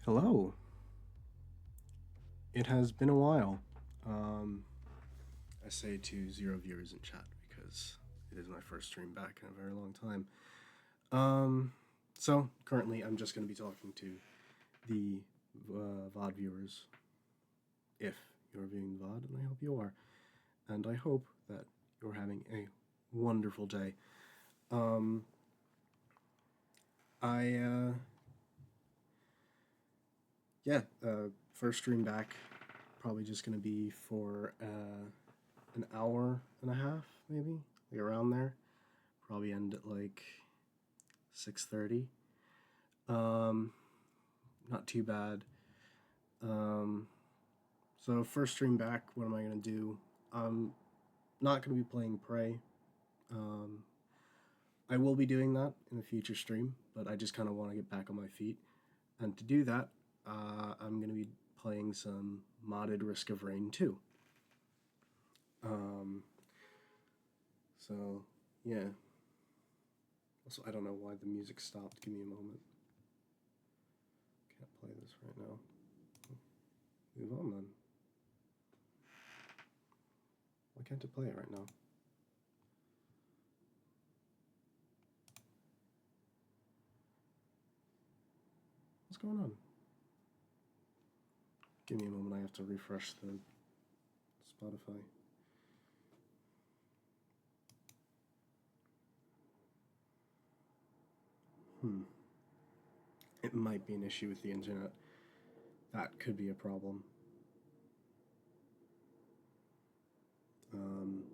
Hello. It has been a while. Um, I say to zero viewers in chat because it is my first stream back in a very long time. So currently I'm just going to be talking to the VOD viewers, if you're viewing VOD, and I hope you are. And I hope that you're having a wonderful day. Um, I, yeah, first stream back, probably just going to be for an hour and a half, maybe, like around there. Probably end at like 6:30. Um, Not too bad. Um, so first stream back, what am I gonna do? I'm not gonna be playing Prey. Um, I will be doing that in a future stream, but I just kind of want to get back on my feet. And to do that, I'm gonna be playing some modded Risk of Rain 2. Um, so yeah. Also, I don't know why the music stopped. Give me a moment. Can't play this right now. Move on then. Why can't it play it right now? What's going on? Give me a moment, I have to refresh the Spotify. It might be an issue with the internet. That could be a problem. Um,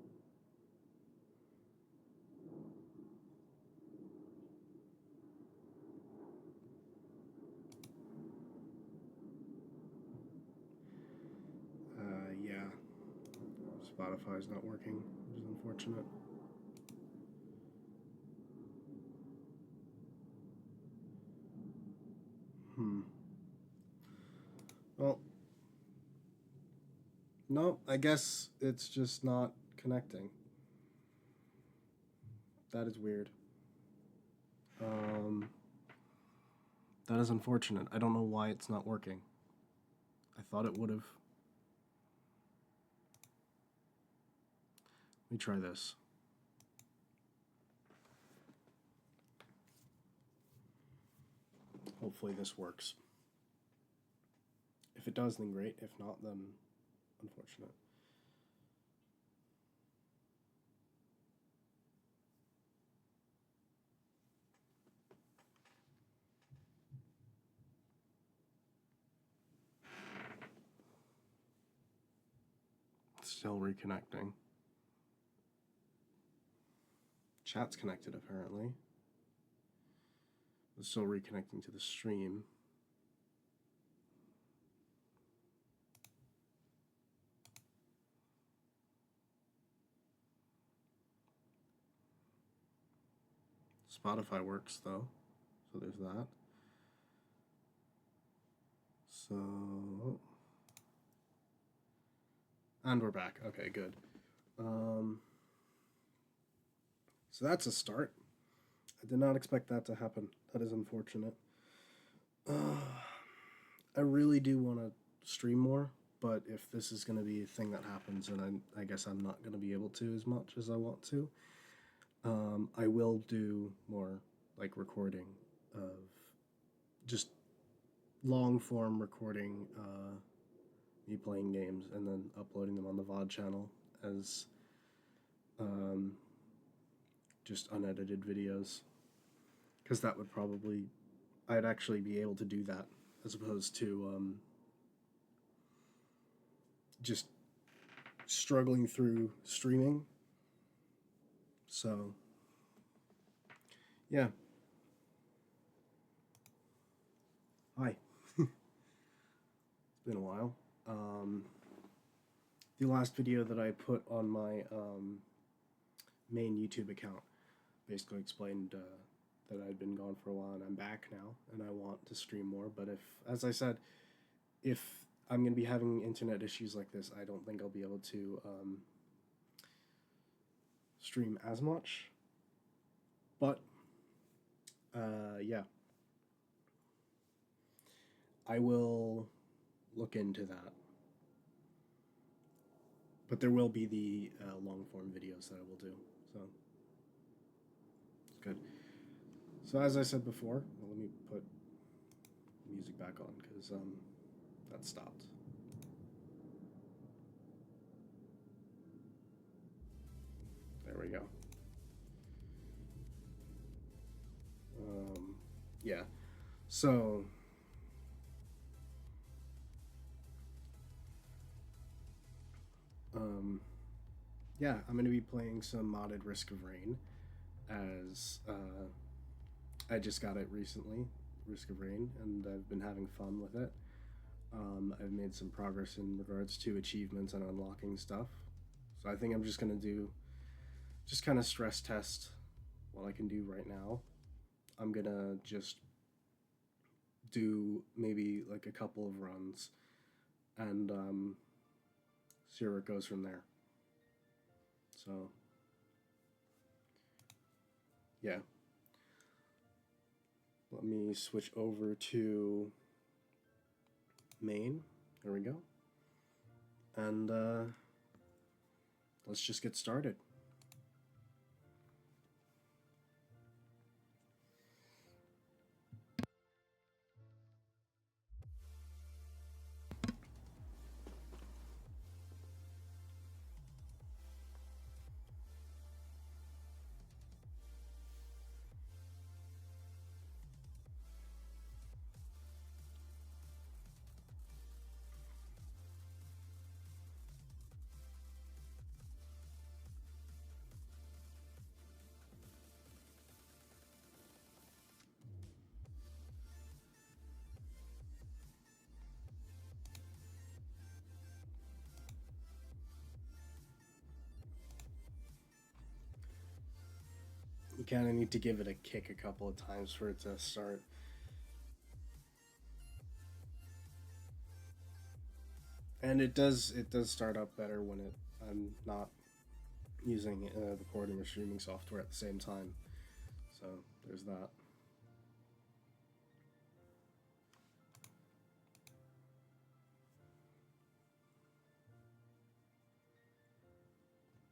yeah. Spotify's not working, which is unfortunate. Well, no, I guess it's just not connecting. That is weird. That is unfortunate. I don't know why it's not working. I thought it would have. Let me try this. Hopefully this works. If it does, then great. If not, then unfortunate. Still reconnecting. Chat's connected apparently. It's still reconnecting to the stream. Spotify works though, so there's that. So, and we're back. Okay, good. So that's a start. I did not expect that to happen. That is unfortunate. I really do want to stream more, but if this is going to be a thing that happens, and I guess I'm not going to be able to as much as I want to, I will do more like recording of just long form recording me playing games and then uploading them on the VOD channel as just unedited videos, because that would probably, I'd actually be able to do that as opposed to just struggling through streaming. So yeah. Hi. It's been a while. The last video that I put on my main YouTube account basically explained that I'd been gone for a while and I'm back now and I want to stream more. But if, as I said, if I'm going to be having internet issues like this, I don't think I'll be able to stream as much. But yeah. I will look into that. But there will be the long form videos that I will do. So it's good. So as I said before, well, let me put music back on because that stopped. There we go. Yeah. So yeah, I'm gonna be playing some modded Risk of Rain, as I just got it recently, Risk of Rain, and I've been having fun with it. I've made some progress in regards to achievements and unlocking stuff. So I think I'm just gonna do, just kind of stress test what I can do right now. I'm gonna just do maybe like a couple of runs and see where it goes from there. So yeah, let me switch over to main. There we go. And let's just get started. You kind of need to give it a kick a couple of times for it to start. And it does start up better when I'm not using recording or streaming software at the same time. So there's that.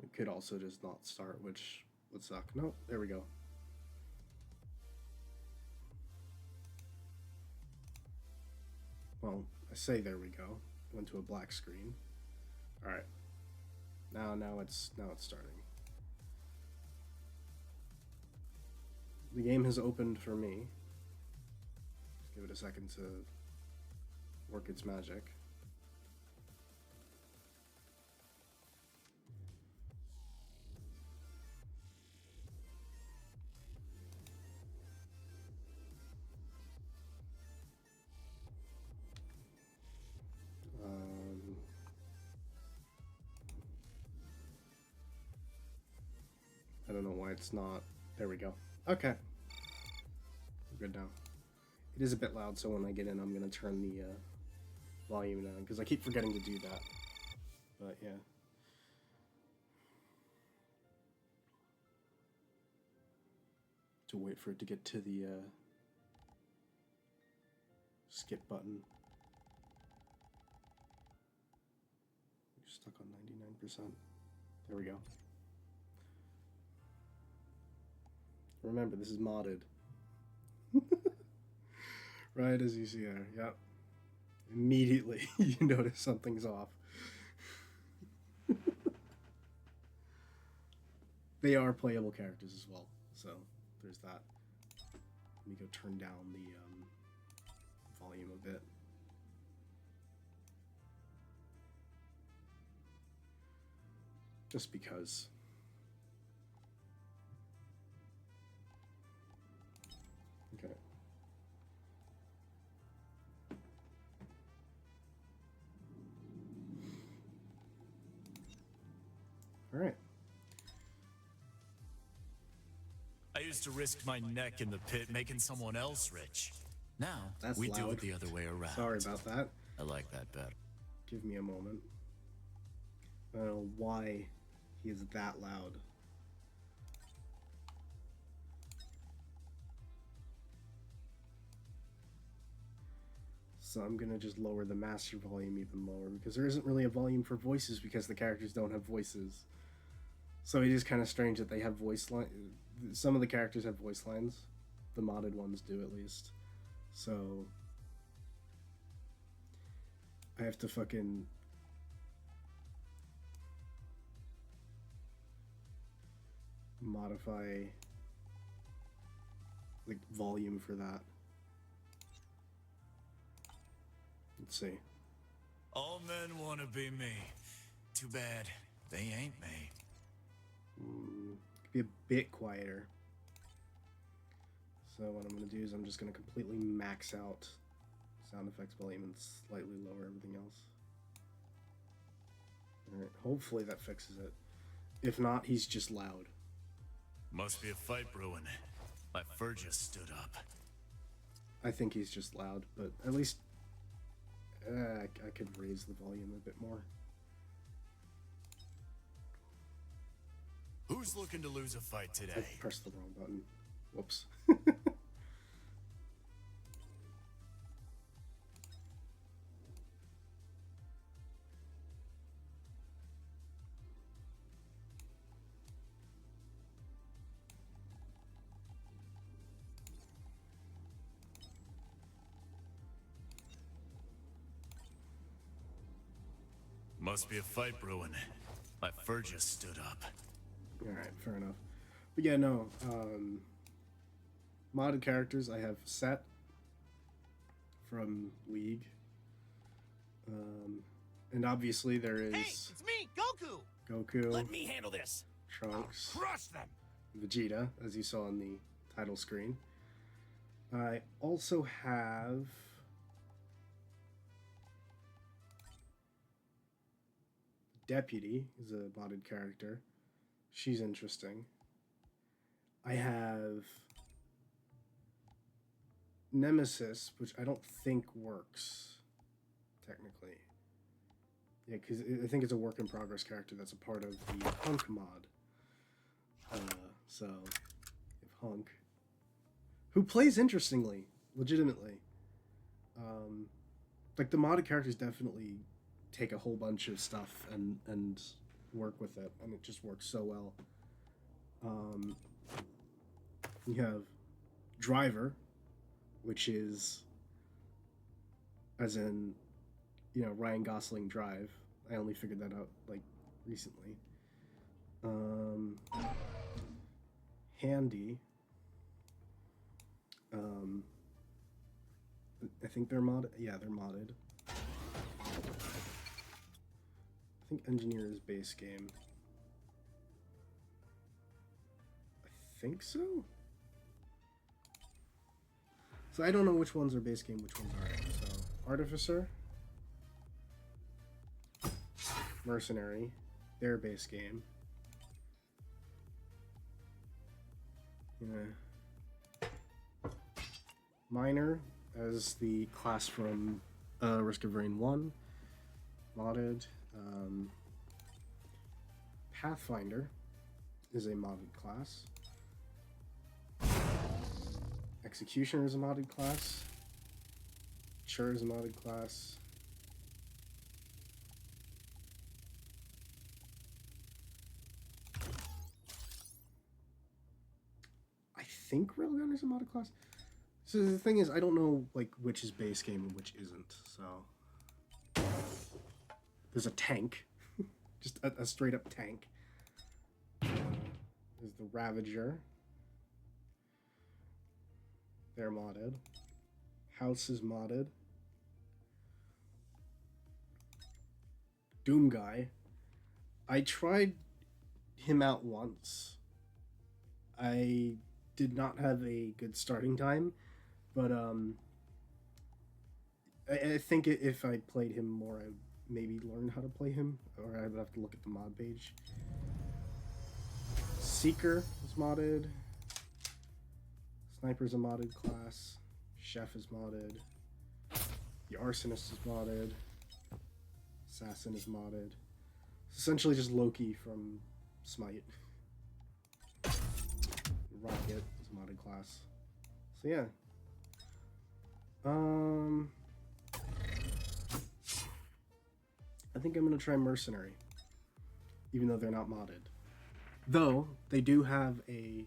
It could also just not start, which would suck. No, there we go. Well, I say there we go. Went to a black screen. All right. Now it's starting. The game has opened for me. Just give it a second to work its magic. I don't know why it's not. There we go. Okay. We're good now. It is a bit loud, so when I get in, I'm going to turn the volume down, because I keep forgetting to do that. But yeah. To wait for it to get to the skip button. You're stuck on 99%. There we go. Remember, this is modded. Right as you see there, yep. Immediately you notice something's off. They are playable characters as well, so there's that. Let me go turn down the volume a bit. Just because. Okay. All right. I used to risk my neck in the pit making someone else rich. Now, That's we loud. do it the other way around. Sorry about that. I like that better. Give me a moment. I don't know why he is that loud. So I'm gonna just lower the master volume even lower, because there isn't really a volume for voices because the characters don't have voices. So it is kind of strange that they have voice line. Some of the characters have voice lines. The modded ones do, at least. So I have to fucking modify like volume for that. Let's see. All men want to be me. Too bad they ain't me. Be a bit quieter. So what I'm going to do is I'm just going to completely max out sound effects volume and slightly lower everything else. Alright, hopefully that fixes it. If not, he's just loud. Must be a fight brewing. My fur just stood up. I think he's just loud, but at least I could raise the volume a bit more. Who's looking to lose a fight I today? pressed the wrong button. Whoops. Must be a fight brewing. My fur just stood up. Alright, fair enough. But yeah, no. Modded characters, I have Set from League. And obviously there is... Hey, it's me, Goku! Goku. Let me handle this. Trunks. Crush them! Vegeta, as you saw on the title screen. I also have... Deputy is a modded character. She's interesting. I have Nemesis, which I don't think works, technically. Yeah, because I think it's a work in progress character that's a part of the Hunk mod. So, if Hunk, who plays interestingly, legitimately. Like the modded characters definitely take a whole bunch of stuff and work with it, and it just works so well. You have Driver, which is as in, you know, Ryan Gosling Drive. I only figured that out like recently. Handy. I think they're modded. Yeah, they're modded. I think Engineer is base game. I think so? So I don't know which ones are base game, which ones aren't. So, Artificer, Mercenary, their base game. Yeah. Miner as the class from Risk of Rain 1, modded. Pathfinder is a modded class. Executioner is a modded class. Sure is a modded class. I think Railgun is a modded class. So the thing is, I don't know like which is base game and which isn't. So there's a tank, just a straight up tank. There's the Ravager. They're modded. House is modded. Doom Guy. I tried him out once. I did not have a good starting time, but I think if I played him more, I would maybe learn how to play him, or I would have to look at the mod page. Seeker is modded. Sniper's a modded class. Chef is modded. The Arsonist is modded. Assassin is modded. It's essentially just Loki from Smite. Rocket is a modded class. So yeah. I think I'm going to try Mercenary, even though they're not modded. Though, they do have a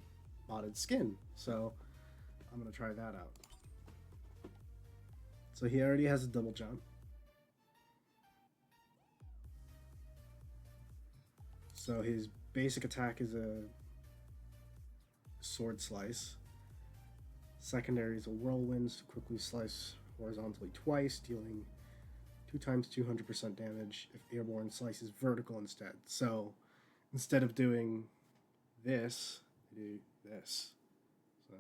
modded skin, so I'm going to try that out. So he already has a double jump. So his basic attack is a sword slice. Secondary is a whirlwind to quickly slice horizontally twice, dealing 2 times 200% damage if airborne slice is vertical instead. So instead of doing this, I do this. So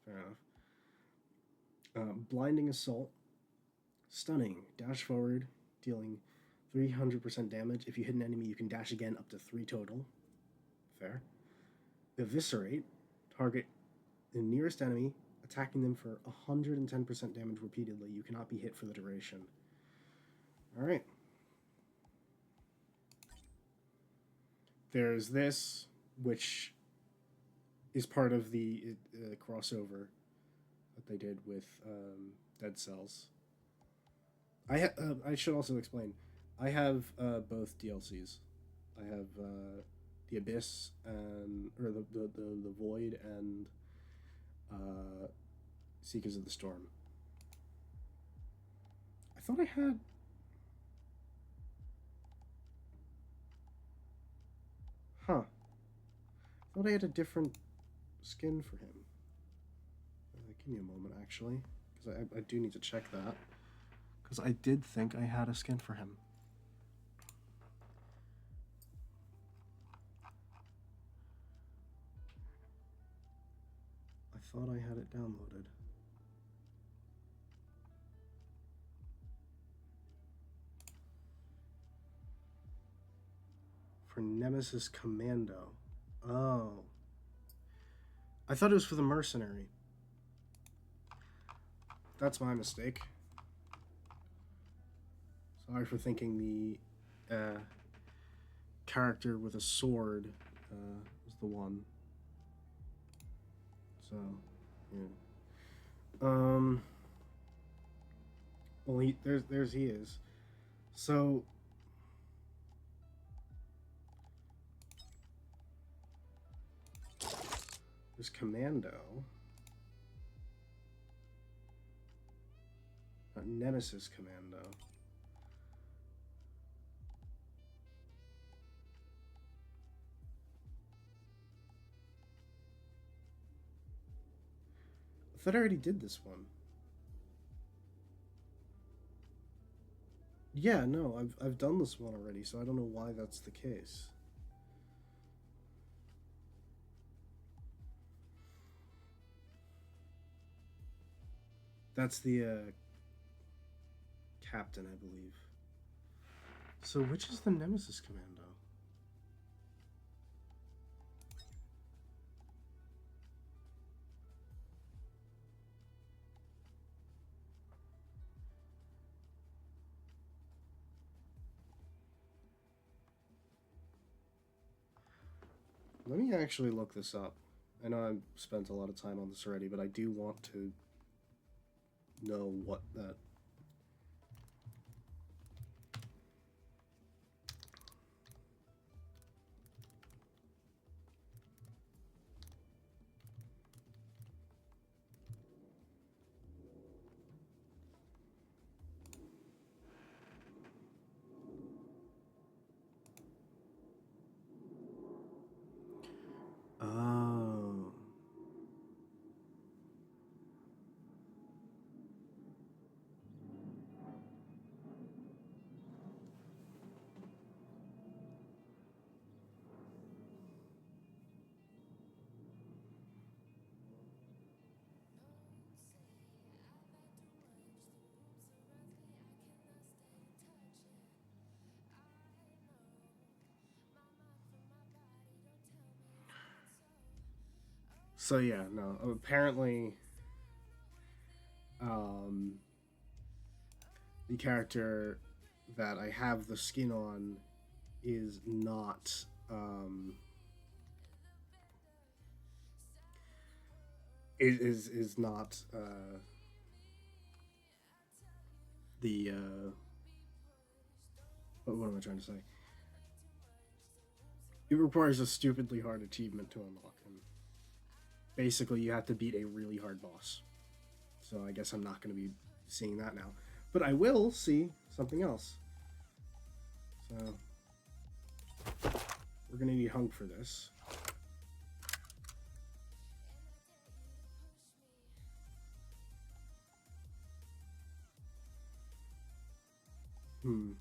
fair enough. Blinding assault, stunning, dash forward, dealing 300% damage. If you hit an enemy, you can dash again up to 3 total. Fair. Eviscerate, target the nearest enemy, attacking them for 110% damage repeatedly. You cannot be hit for the duration. Alright. There's this, which is part of the crossover that they did with Dead Cells. I should also explain. I have both DLCs. I have the Abyss and the Void and Seekers of the Storm. I thought I had. Huh. I thought I had a different skin for him. Give me a moment, actually, because I do need to check that. Because I did think I had a skin for him. I thought I had it downloaded. For Nemesis Commando. Oh. I thought it was for the Mercenary. That's my mistake. Sorry for thinking the character with a sword was the one. So, yeah. Well, there's he is. So, there's Commando. Nemesis Commando. I thought I already did this one. Yeah, no, I've done this one already, so I don't know why that's the case. That's the captain, I believe. So which is the Nemesis Commando? Let me actually look this up. I know I've spent a lot of time on this already, but I do want to know what that... Oh. So yeah, no. Apparently, the character that I have the skin on is not is not the What am I trying to say? It requires a stupidly hard achievement to unlock, and basically you have to beat a really hard boss. So I guess I'm not going to be seeing that now. But I will see something else. So we're going to need Hunk for this. I'm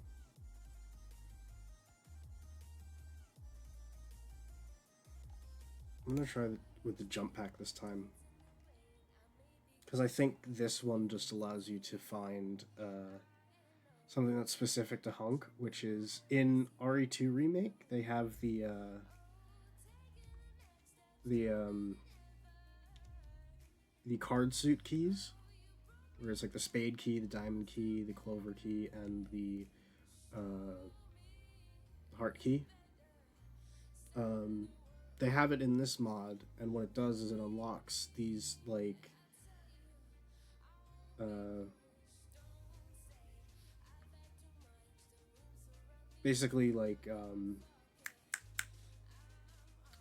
going to try with the jump pack this time. Because I think this one just allows you to find something that's specific to Hunk, which is in RE2 Remake, they have the card suit keys, where it's like the spade key, the diamond key, the clover key, and the heart key. They have it in this mod, and what it does is it unlocks these like basically like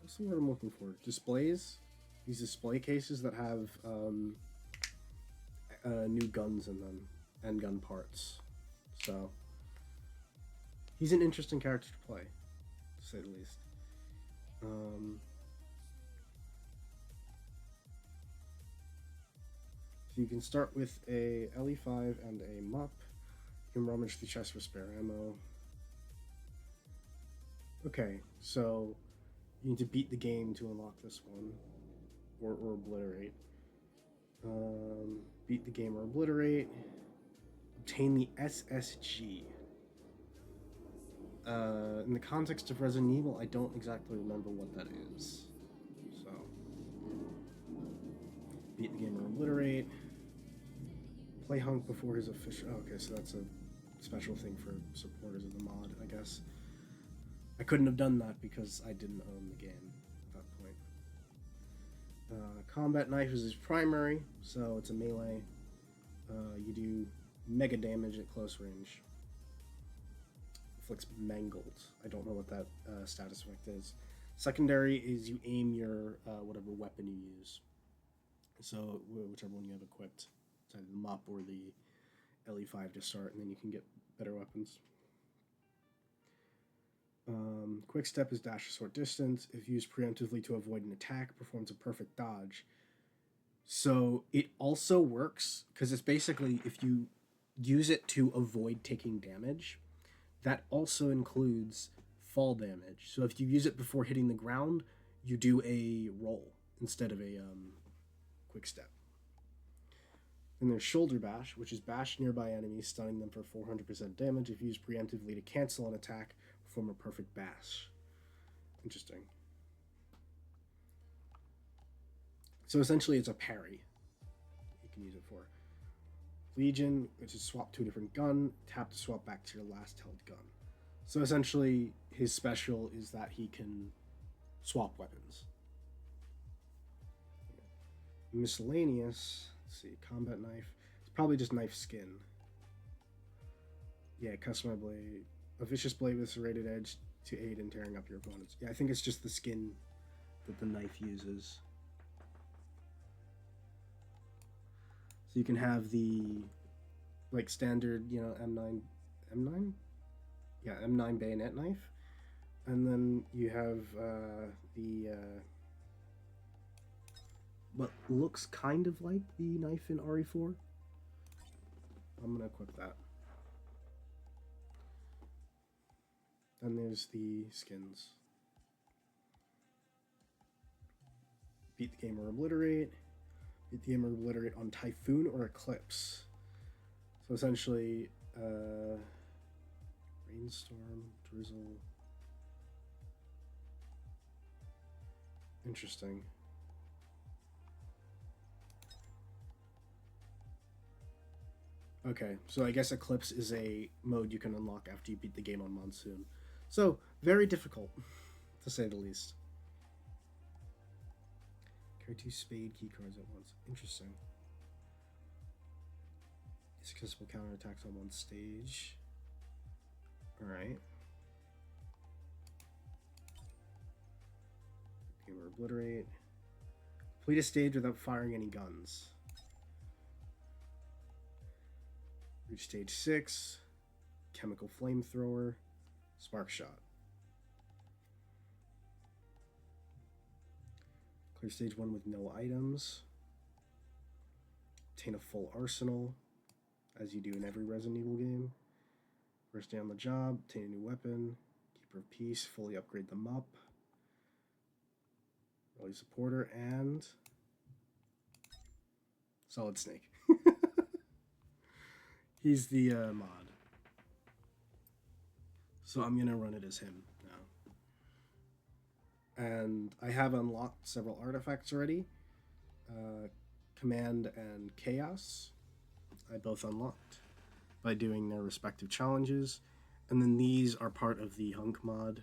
what's the word I'm looking for? Displays. These display cases that have new guns in them and gun parts. So he's an interesting character to play, to say the least. So you can start with a LE5 and a mop. You can rummage the chest for spare ammo. Okay, so you need to beat the game to unlock this one, or obliterate. Beat the game or obliterate. Obtain the SSG. In the context of Resident Evil, I don't exactly remember what that is. So, beat the game or obliterate. Play Hunk before his official... Oh, okay, so that's a special thing for supporters of the mod, I guess. I couldn't have done that because I didn't own the game at that point. Combat Knife is his primary, so it's a melee. You do mega damage at close range. Inflicts mangled. I don't know what that status effect is. Secondary is you aim your whatever weapon you use. So whichever one you have equipped. It's either the mop or the LE5 to start, and then you can get better weapons. Quick Step is dash a short distance. If used preemptively to avoid an attack, performs a perfect dodge. So it also works, because it's basically, if you use it to avoid taking damage, that also includes fall damage. So if you use it before hitting the ground, you do a roll instead of a quick step. Then there's Shoulder Bash, which is bash nearby enemies, stunning them for 400% damage. If used preemptively to cancel an attack, perform a perfect bash. Interesting. So essentially it's a parry you can use it for. Legion, which is swap to a different gun, tap to swap back to your last held gun. So essentially his special is that he can swap weapons. Miscellaneous, let's see, Combat Knife. It's probably just knife skin. Yeah, Customer Blade. A vicious blade with a serrated edge to aid in tearing up your opponents. Yeah, I think it's just the skin that the knife uses. So you can have the like standard, you know, M9? Yeah, M9 bayonet knife. And then you have the what looks kind of like the knife in RE4. I'm gonna equip that. Then there's the skins. Beat the game or obliterate. Beat the game or obliterate on Typhoon or Eclipse. So essentially, rainstorm, drizzle. Interesting. Okay, so I guess Eclipse is a mode you can unlock after you beat the game on Monsoon. So, very difficult, to say the least. Carry 2 spade key cards at once. Interesting. Successful counterattacks on one stage. Alright. Gamer obliterate. Complete a stage without firing any guns. Reach stage 6. Chemical flamethrower. Spark shot. Clear stage 1 with no items. Obtain a full arsenal, as you do in every Resident Evil game. First day on the job, obtain a new weapon. Keeper of Peace, fully upgrade them up. Early supporter, and Solid Snake. He's the mod. So I'm going to run it as him now. And I have unlocked several artifacts already. Command and Chaos, I both unlocked by doing their respective challenges. And then these are part of the Hunk mod.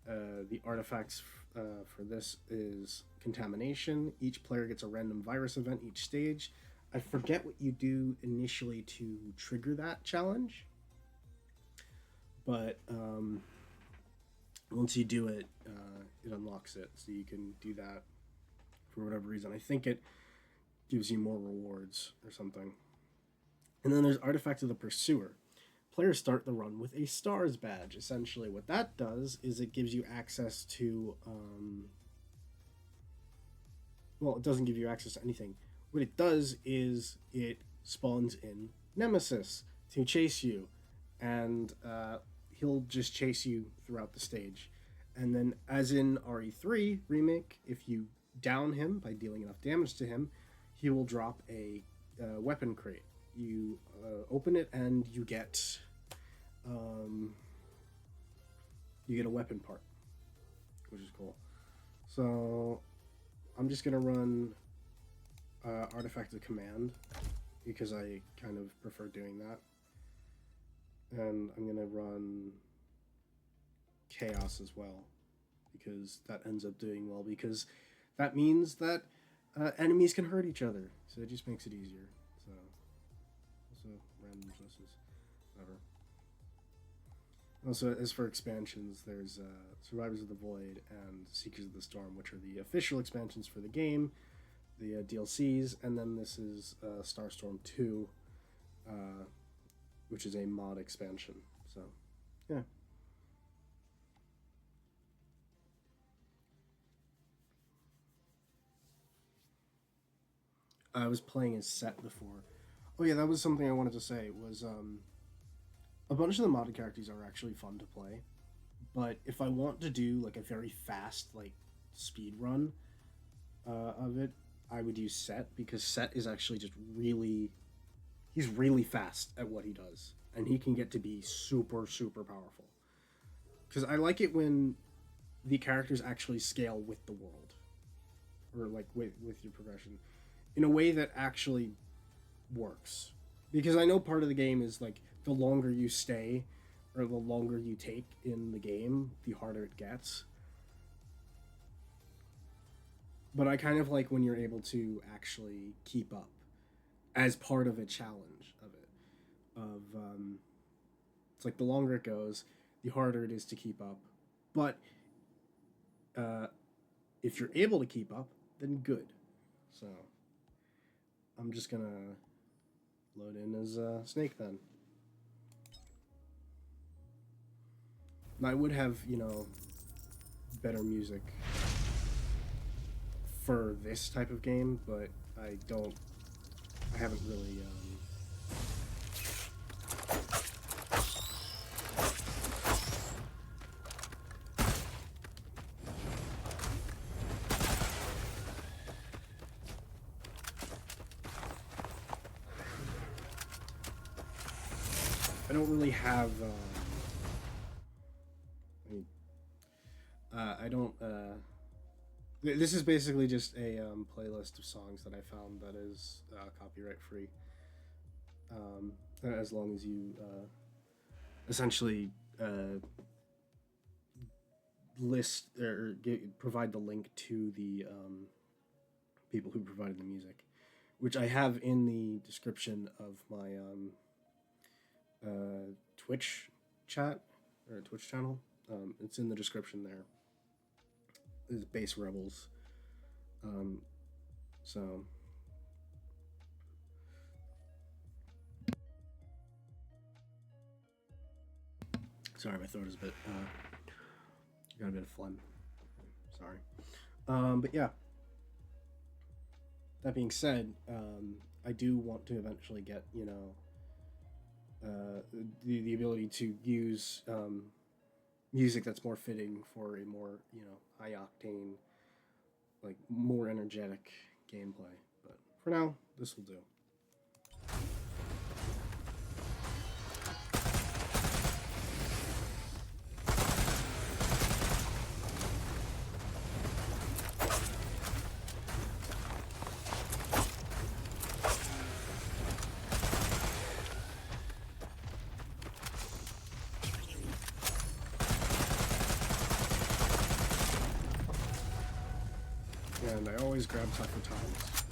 The artifacts for this is Contamination. Each player gets a random virus event each stage. I forget what you do initially to trigger that challenge. But once you do it, it unlocks it. So you can do that for whatever reason. I think it gives you more rewards or something. And then there's Artifact of the Pursuer. Players start the run with a STARS badge. Essentially what that does is it gives you access to... well, it doesn't give you access to anything. What it does is it spawns in Nemesis to chase you. And he'll just chase you throughout the stage. And then, as in RE3 Remake, if you down him by dealing enough damage to him, he will drop a weapon crate. You open it and you get a weapon part, which is cool. So I'm just gonna run Artifact of Command because I kind of prefer doing that, and I'm gonna run Chaos as well because that ends up doing well, because that means that enemies can hurt each other, so it just makes it easier. So also random justice, whatever. Also, as for expansions, there's Survivors of the Void and Seekers of the Storm, which are the official expansions for the game, the DLCs, and then this is Starstorm 2, which is a mod expansion. So, yeah. I was playing as Set before. Oh yeah, that was something I wanted to say, was a bunch of the modded characters are actually fun to play, but if I want to do like a very fast like speed run of it, I would use Set, because Set is actually just he's really fast at what he does, and he can get to be super, super powerful. Because I like it when the characters actually scale with the world, or like with your progression, in a way that actually works. Because I know part of the game is like the longer you stay or the longer you take in the game, the harder it gets. But I kind of like when you're able to actually keep up as part of a challenge of it. It's like the longer it goes, the harder it is to keep up. But if you're able to keep up, then good. So I'm just gonna load in as Snake then. And I would have, better music for this type of game, but I haven't really have I don't this is basically just a playlist of songs that I found that is copyright free, as long as you essentially list or provide the link to the people who provided the music, which I have in the description of my Twitch chat or Twitch channel. It's in the description there. It's Base Rebels. So sorry, my throat is a bit got a bit of phlegm. Sorry. But yeah. That being said, I do want to eventually get, you know, the ability to use music that's more fitting for a more, you know, high octane, like more energetic gameplay. But for now, this will do. And I always grab tougher times,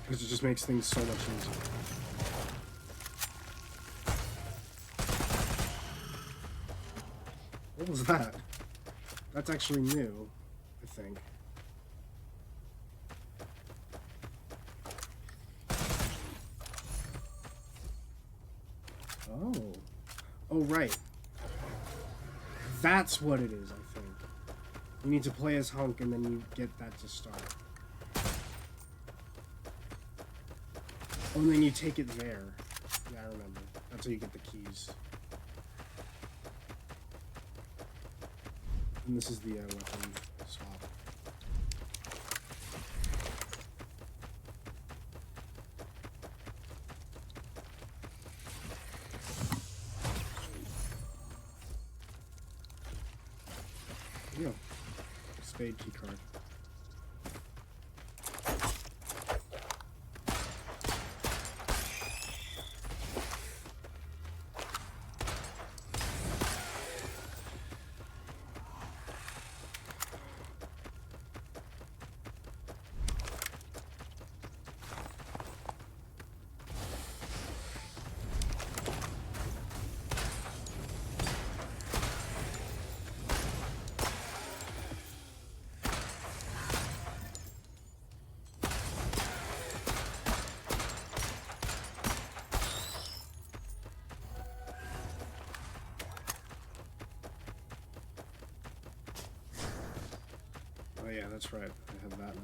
because it just makes things so much easier. What was that? That's actually new, I think. Oh. Oh, right. That's what it is, I think. You need to play as Hunk, and then you get that to start. Oh, and then you take it there. Yeah, I remember. That's how you get the keys. And this is the weapon swap. There you go. Spade key card. Oh yeah, that's right. I have that now.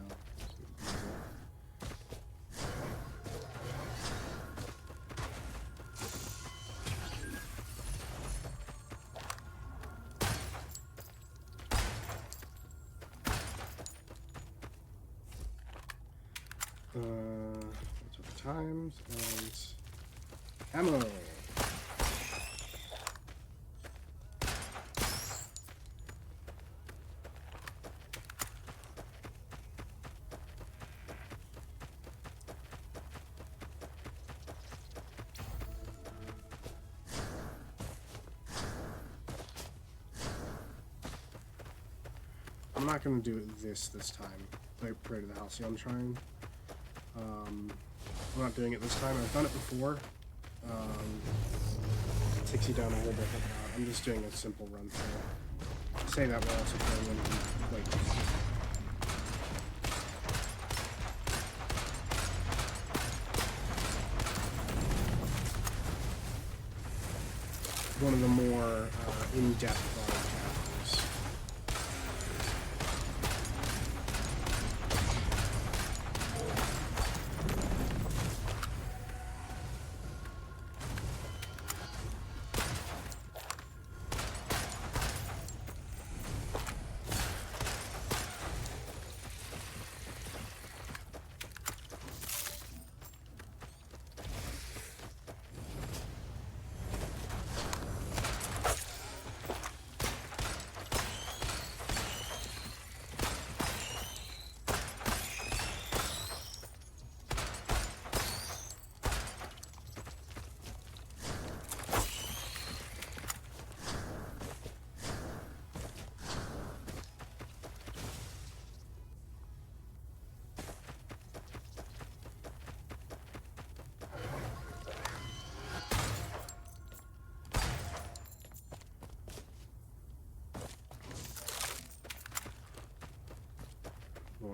What's our times and ammo. I'm not going to do it this time. Like, pray to the Halcyon Shrine. I'm not doing it this time. I've done it before. It takes you down a little bit. I'm just doing a simple run through. I say that while also playing like one of the more in-depth chapters.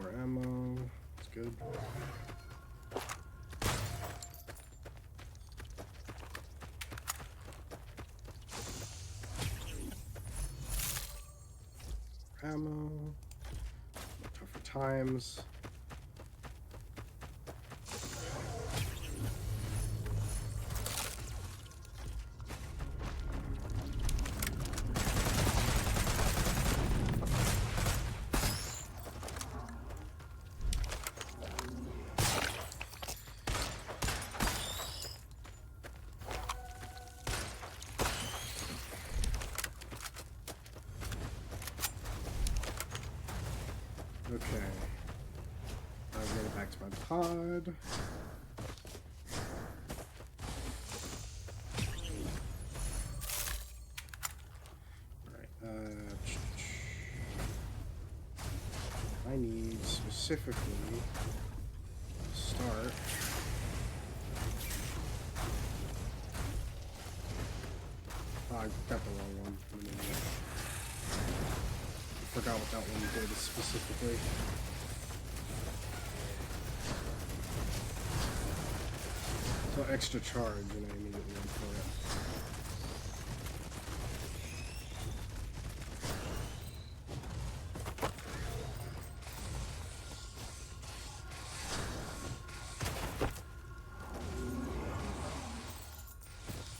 more ammo. It's good. Ammo. Tougher times. Okay. I'm getting back to my pod. Alright, I need specifically to start I got the wrong one. I forgot what that one did specifically. So extra charge, and I immediately went for it.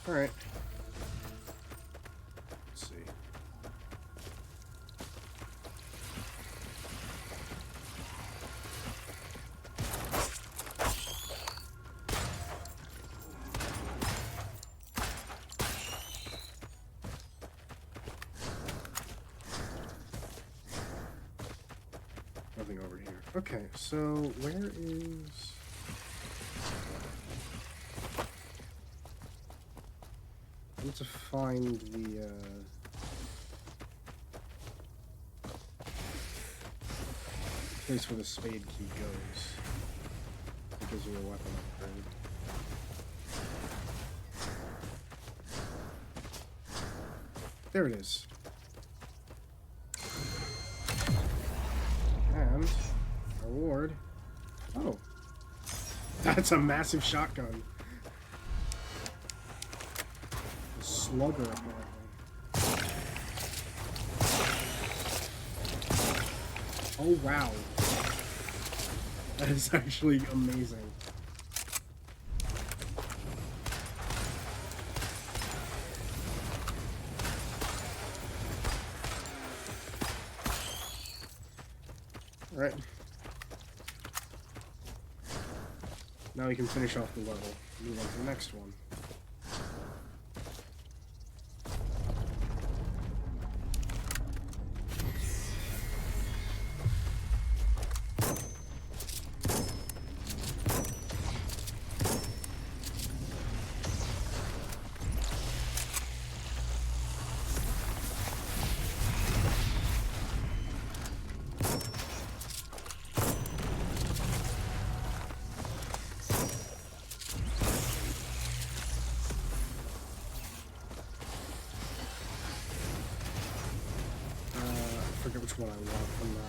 All right. Let's see. Nothing over here. Okay, so where is... I need to find the, place where the spade key goes. It gives you a weapon upgrade. There it is. And a reward. Oh. That's a massive shotgun. A slugger, apparently. Oh, wow. That is actually amazing. Alright. Now we can finish off the level. Move on to the next one. I forget which one I want from that.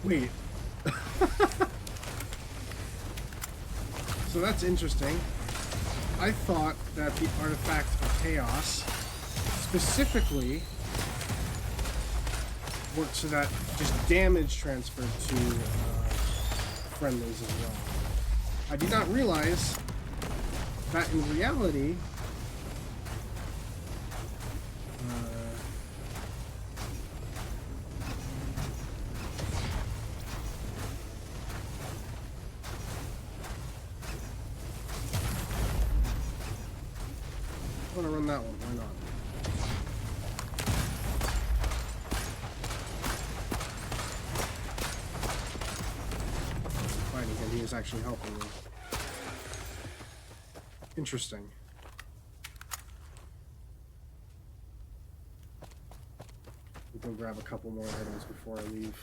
Wait. So that's interesting. I thought that the artifact of chaos specifically worked so that just damage transferred to friendlies as well. I did not realize that in reality want to run that one. Why not? I'm fighting him. He is actually helping me. Interesting. We'll go grab a couple more items before I leave.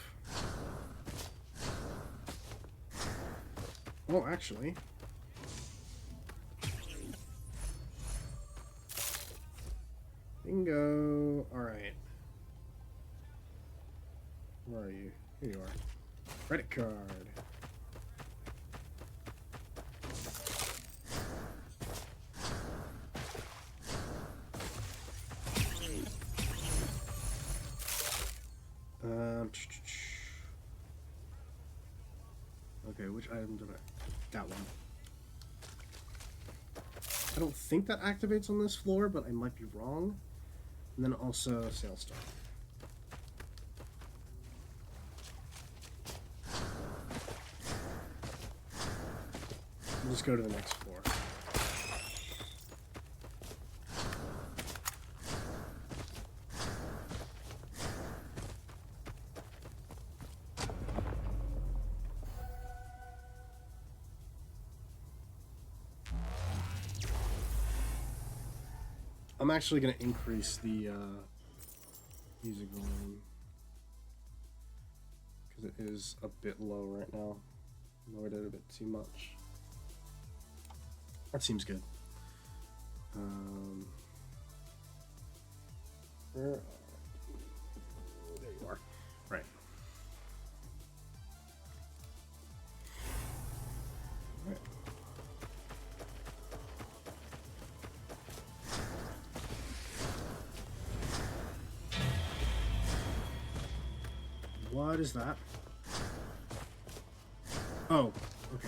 Oh, actually. Bingo. Alright. Where are you? Here you are. Credit card. Okay, which item did I... That one. I don't think that activates on this floor, but I might be wrong. And then also Sales Star. We'll just go to the next floor. I'm actually going to increase the music volume because it is a bit low right now. Lowered it a bit too much. That seems good. There you are. Right. Right. What is that? Oh, okay.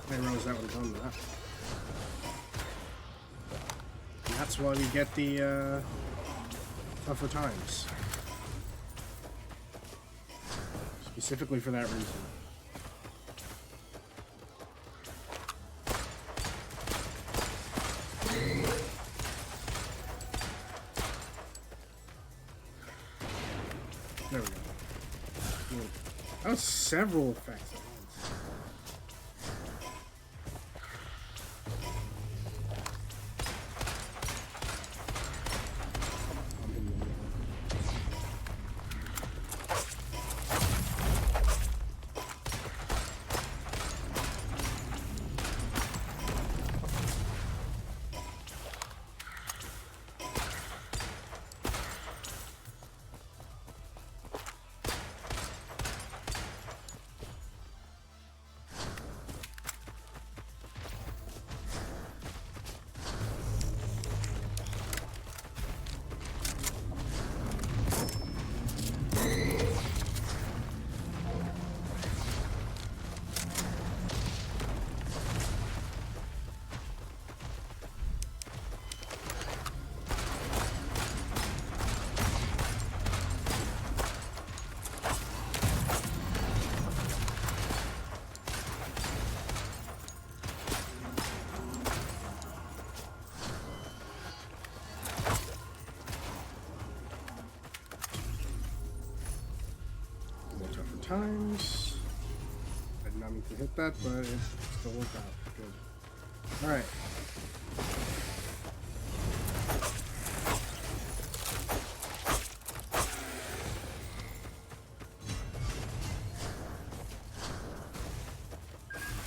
I didn't realize that would have done that. And that's why we get the tougher times. Specifically for that reason. There we go. That was several effects at once. Times. I did not mean to hit that, but it still worked out. Good. Alright.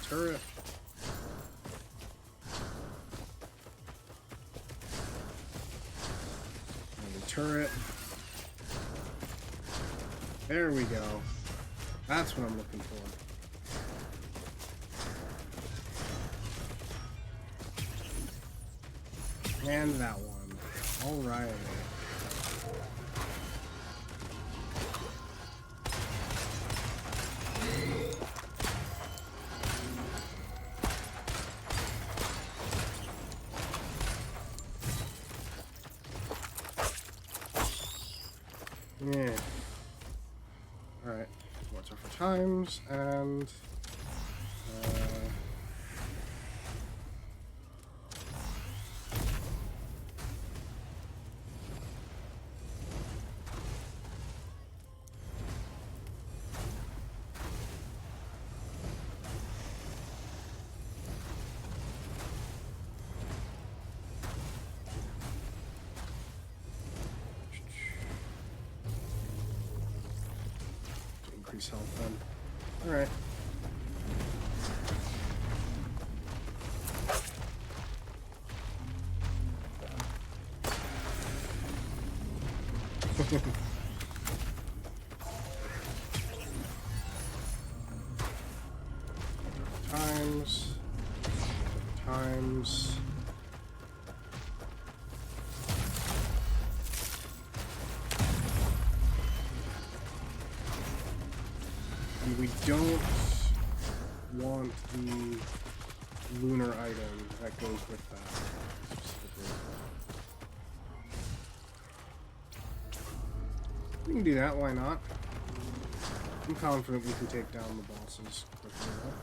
Turret. Another turret. There we go. That's what I'm looking for. And that one. All right. Yeah. Alright. What's our for times? And... increase health then. Alright. Times. And we don't want the lunar item that goes with that specifically. We can do that, why not? I'm confident we can take down the bosses quickly enough.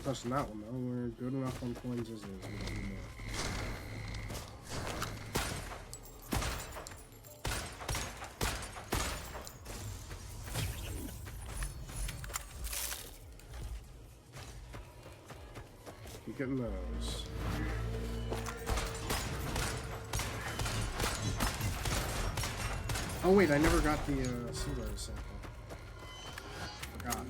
Touching that one though, we're good enough on coins as is. We don't need more. Keep getting those. Oh wait, I never got the Silo sample. Forgot.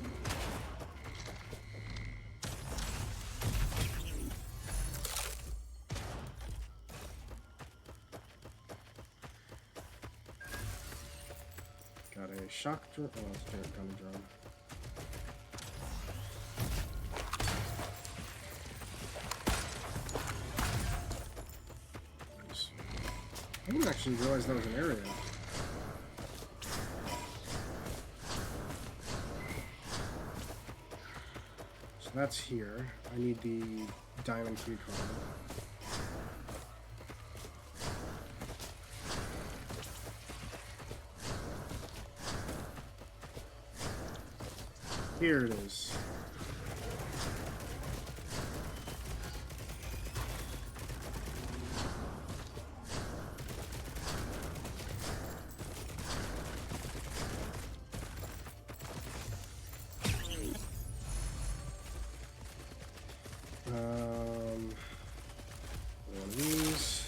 Got a shock drum. Oh, it's a gun drum. Nice. I didn't actually realize that was an area. So that's here. I need the diamond key card. Here it is. One of these.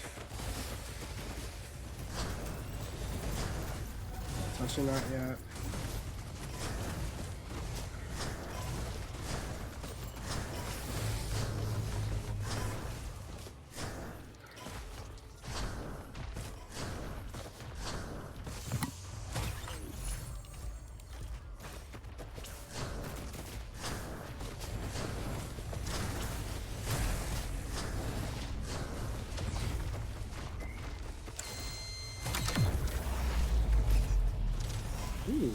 Touching that yet. Ooh.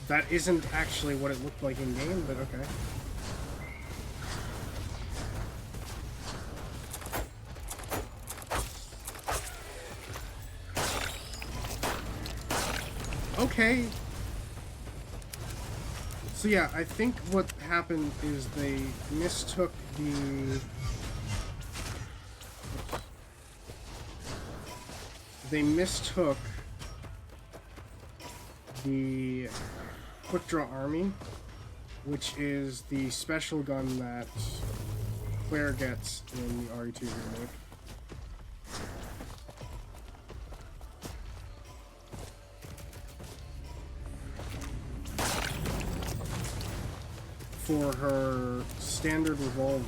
That isn't actually what it looked like in game, but okay. Okay. So yeah, I think what happened is they mistook the... They mistook the Quick Draw Army, which is the special gun that Claire gets in the RE2 remake. For her standard revolver.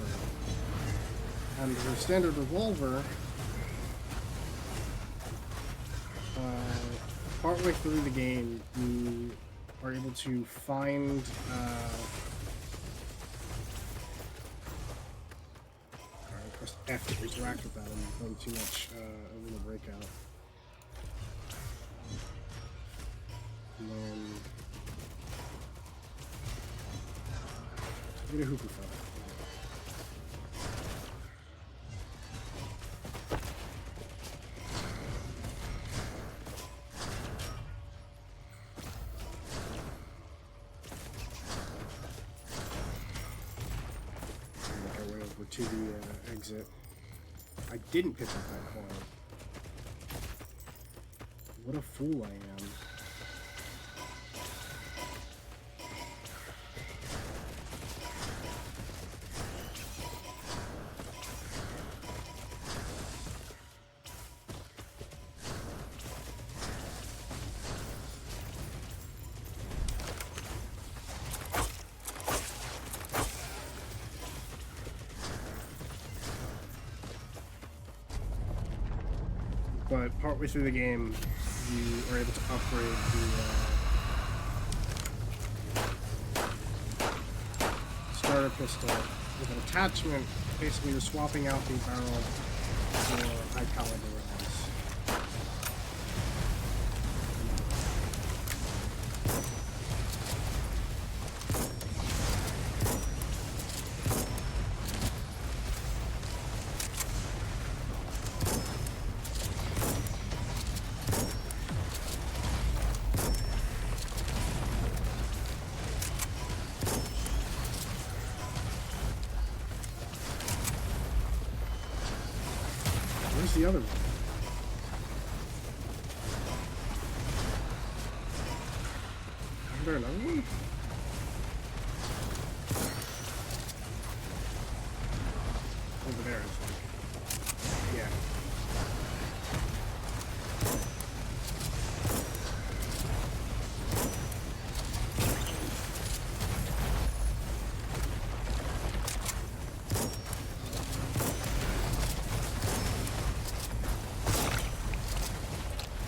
And her standard revolver, partway through the game, you are able to find Just after interact with that, I'm going too much arena breakout. And then get a hooper feather. Make our way over to the exit. I didn't pick up that coin. What a fool I am. But partway through the game, you are able to upgrade the starter pistol with an attachment. Basically, you're swapping out the barrel for high caliber rounds. Where's the other one? Is there another one? Over there, I think. Yeah.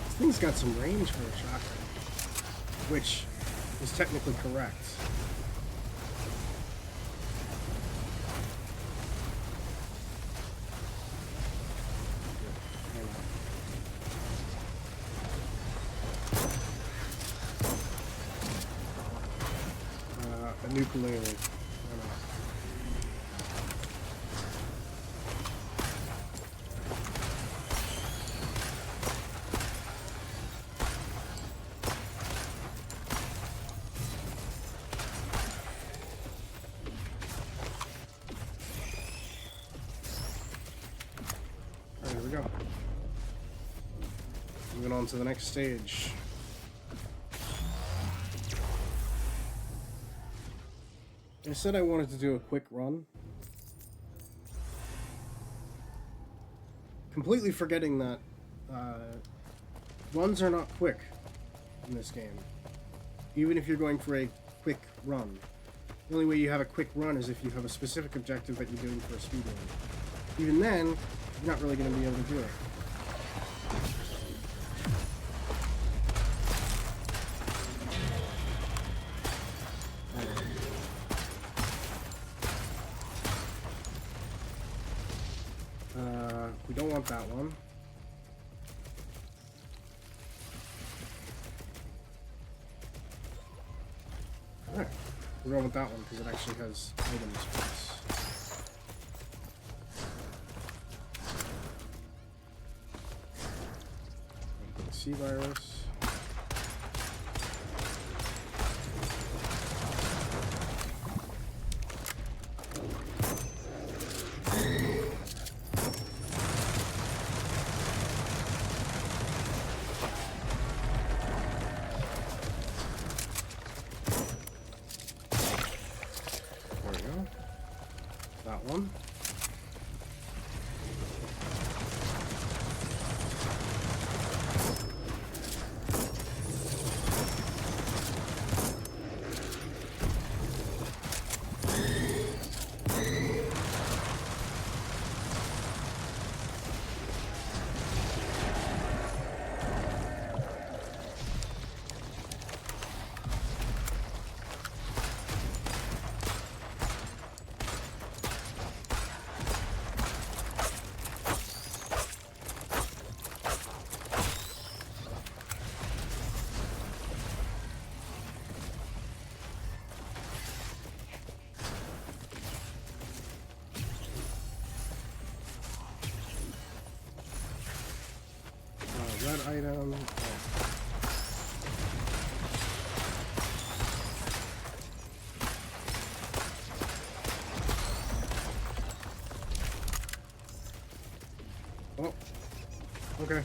This thing's got some range for a shotgun, which is technically correct. A nuclear. Why not? Alright, here we go. Moving on to the next stage. I said I wanted to do a quick run. Completely forgetting that runs are not quick in this game. Even if you're going for a quick run. The only way you have a quick run is if you have a specific objective that you're doing for a speed run. Even then, you're not really going to be able to do it. We don't want that one. Alright, we're going with that one because it actually has items for us. Sea virus. That one. item. Oh. Okay.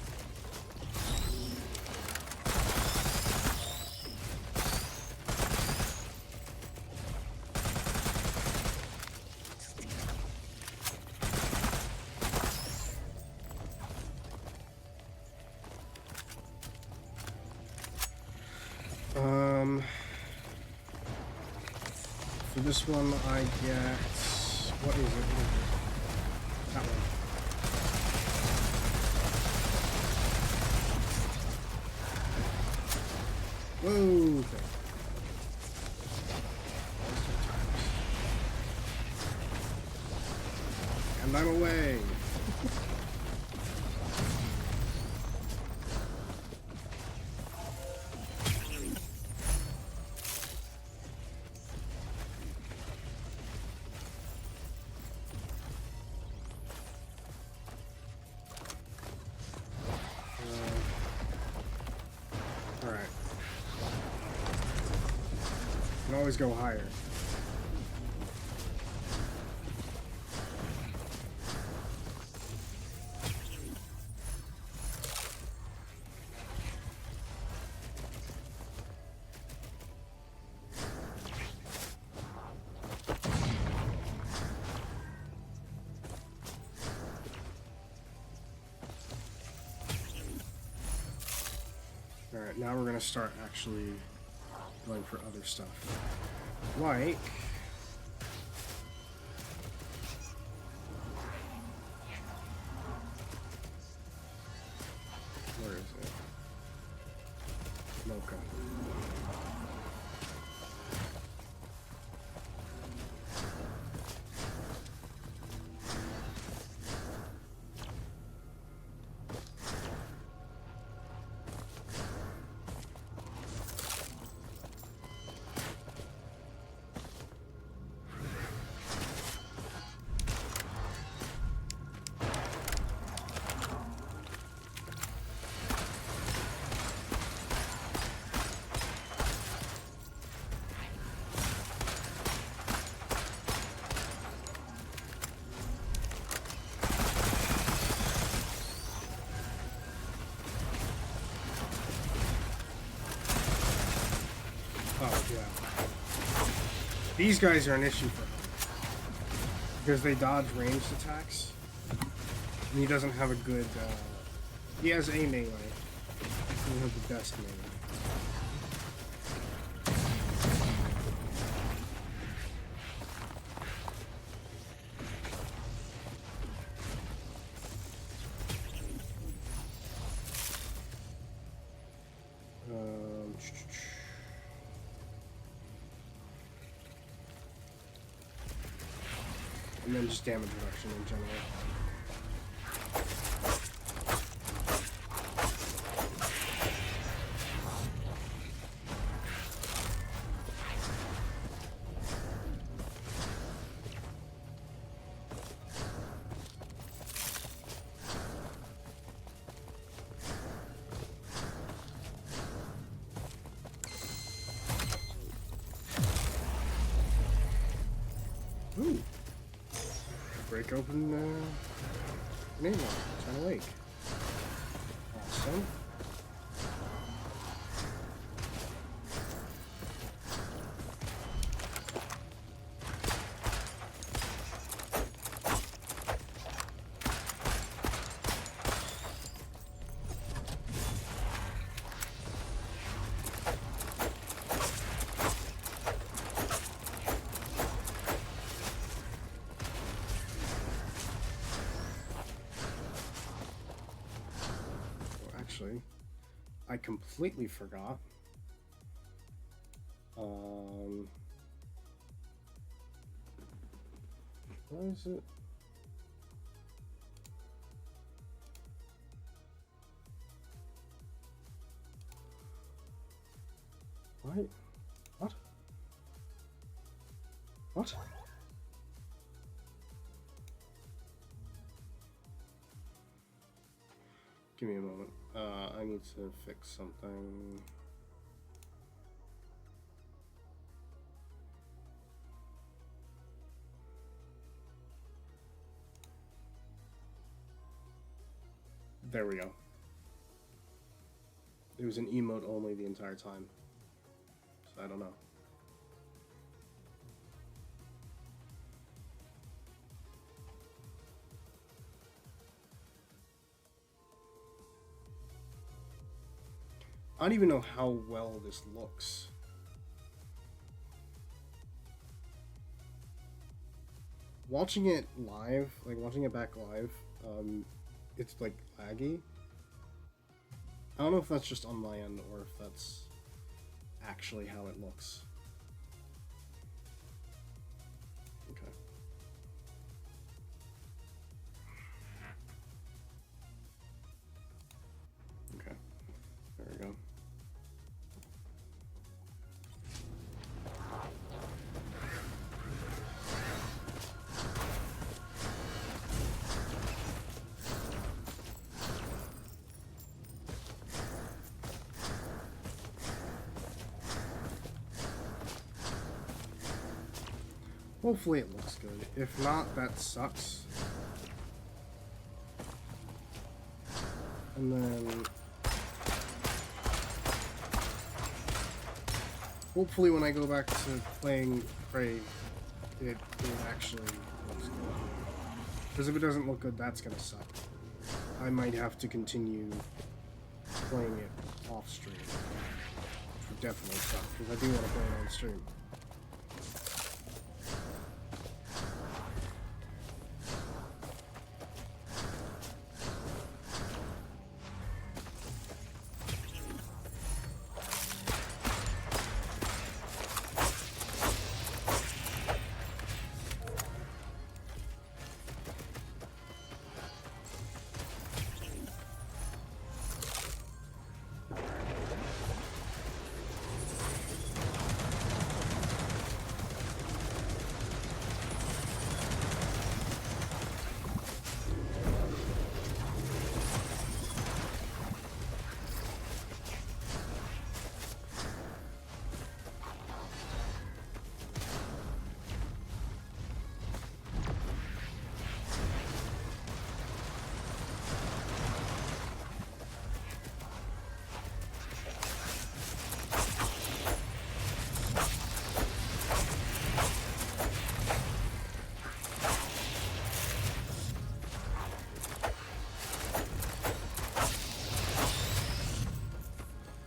For this one, I get, what is it? That one. Whoa, okay. And I'm away. Alright. Can always go higher. Alright, now we're gonna start actually going for other stuff. Like... where is it? Mocha. Oh, yeah. These guys are an issue for him. Because they dodge ranged attacks. And he doesn't have a good, he has a melee. He doesn't have the best melee. And then just damage reduction in general. Ooh. Break open name on China Lake. Awesome. Actually, I completely forgot. Where is it? Why? What? What? Give me a moment. I need to fix something. There we go. It was an emote only the entire time. So I don't know. I don't even know how well this looks. Watching it live, like watching it back live, it's like laggy. I don't know if that's just on my end or if that's actually how it looks. Okay. Okay. There we go. Hopefully it looks good. If not, that sucks. And then hopefully when I go back to playing Prey, it actually looks good. Because if it doesn't look good, that's gonna suck. I might have to continue playing it off stream. Which would definitely suck, because I do want to play it on stream.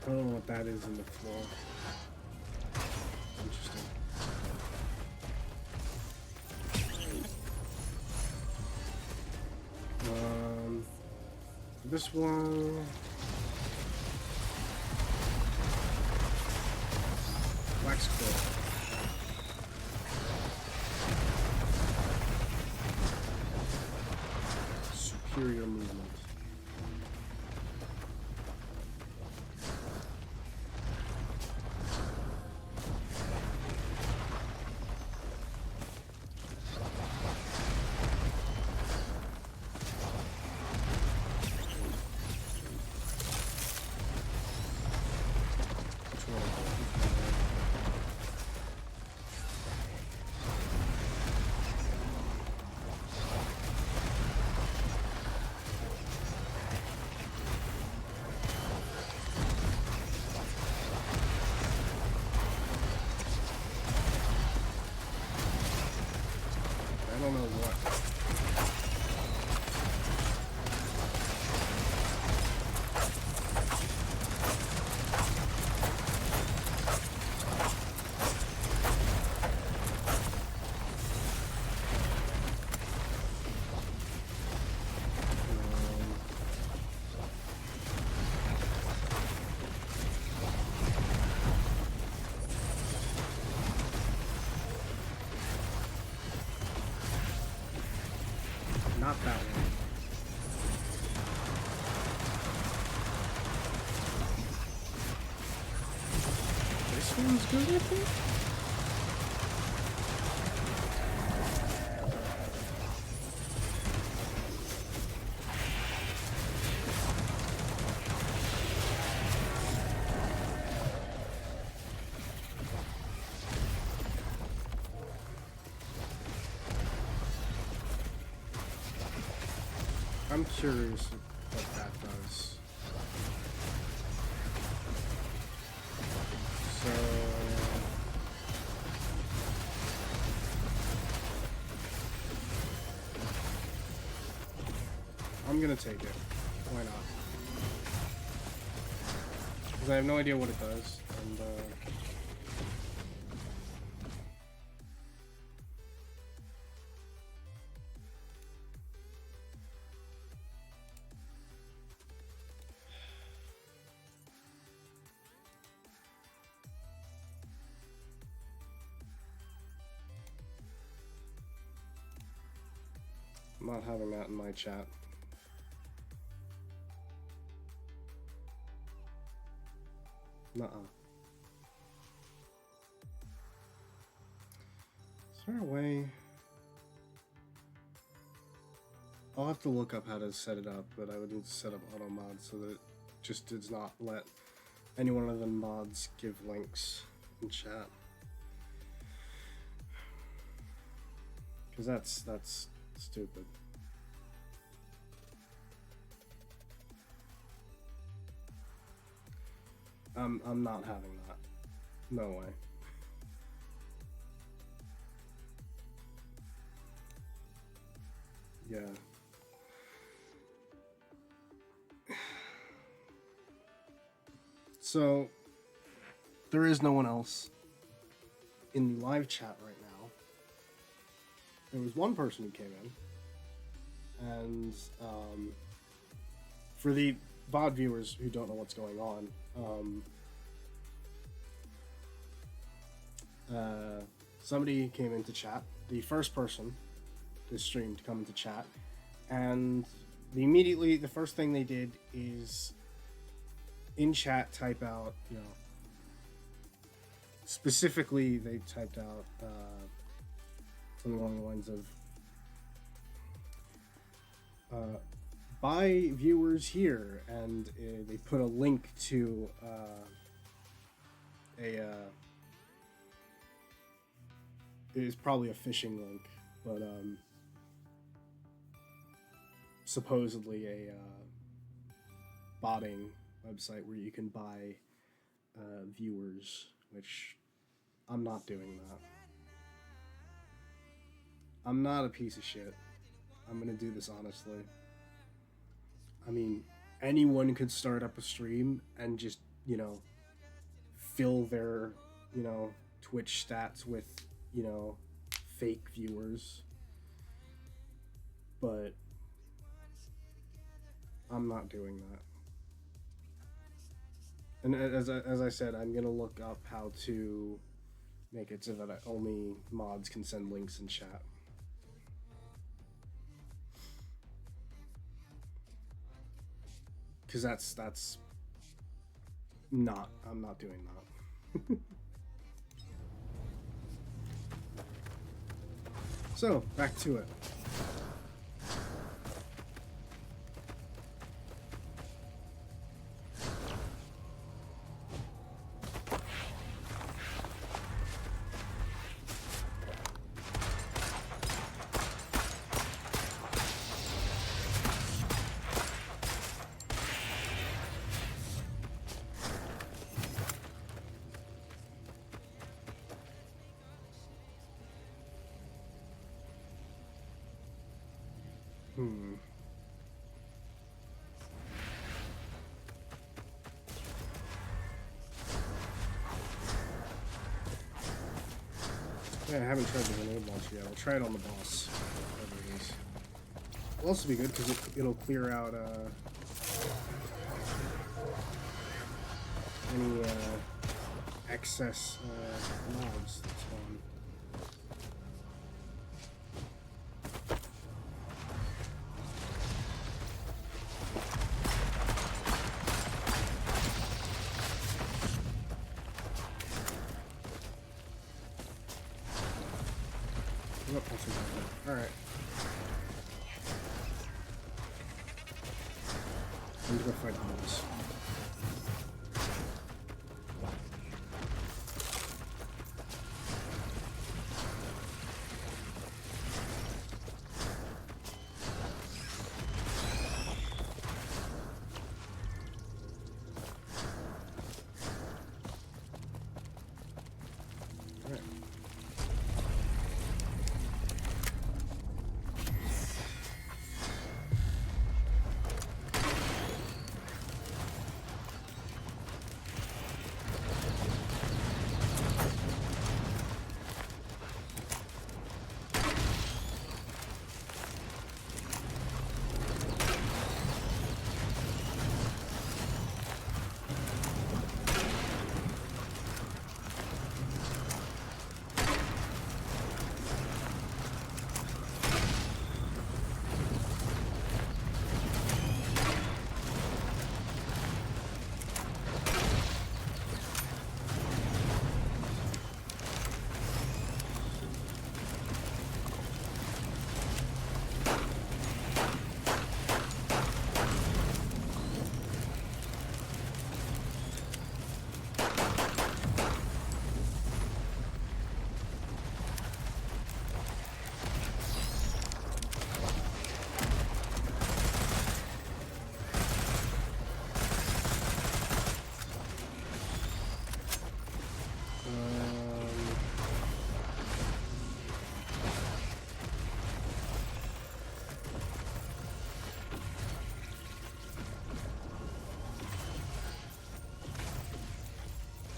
I don't know what that is in the floor. Interesting. This one. Wax core. Superior movement. I don't know what. Not that one. This one's good, I think? I'm curious what that does. So I'm gonna take it. Why not? Because I have no idea what it does, and I'm not having that in my chat. Nuh-uh. Is there a way? I'll have to look up how to set it up, but I would need to set up auto mod so that it just does not let any one of the mods give links in chat. Because that's stupid. I'm not having that. No way. Yeah. So there is no one else in the live chat right now. There was one person who came in, and for the VOD viewers who don't know what's going on, somebody came into chat, the first person this stream to come into chat, and the first thing they did is in chat type out, you know, specifically they typed out something along the lines of by viewers here, and they put a link to it is probably a phishing link, but supposedly a botting website where you can buy viewers, which I'm not doing that. I'm not a piece of shit. I'm gonna do this honestly. I mean, anyone could start up a stream and just, you know, fill their, you know, Twitch stats with, you know, fake viewers. But I'm not doing that. And as I said, I'm gonna look up how to make it so that only mods can send links in chat. Because that's not, I'm not doing that. So, back to it. Yeah, I haven't tried the grenade launcher yet. I'll try it on the boss. Whatever it is. It'll also be good because it'll clear out any excess mobs that spawn. Alright. I'm gonna go fight mobs.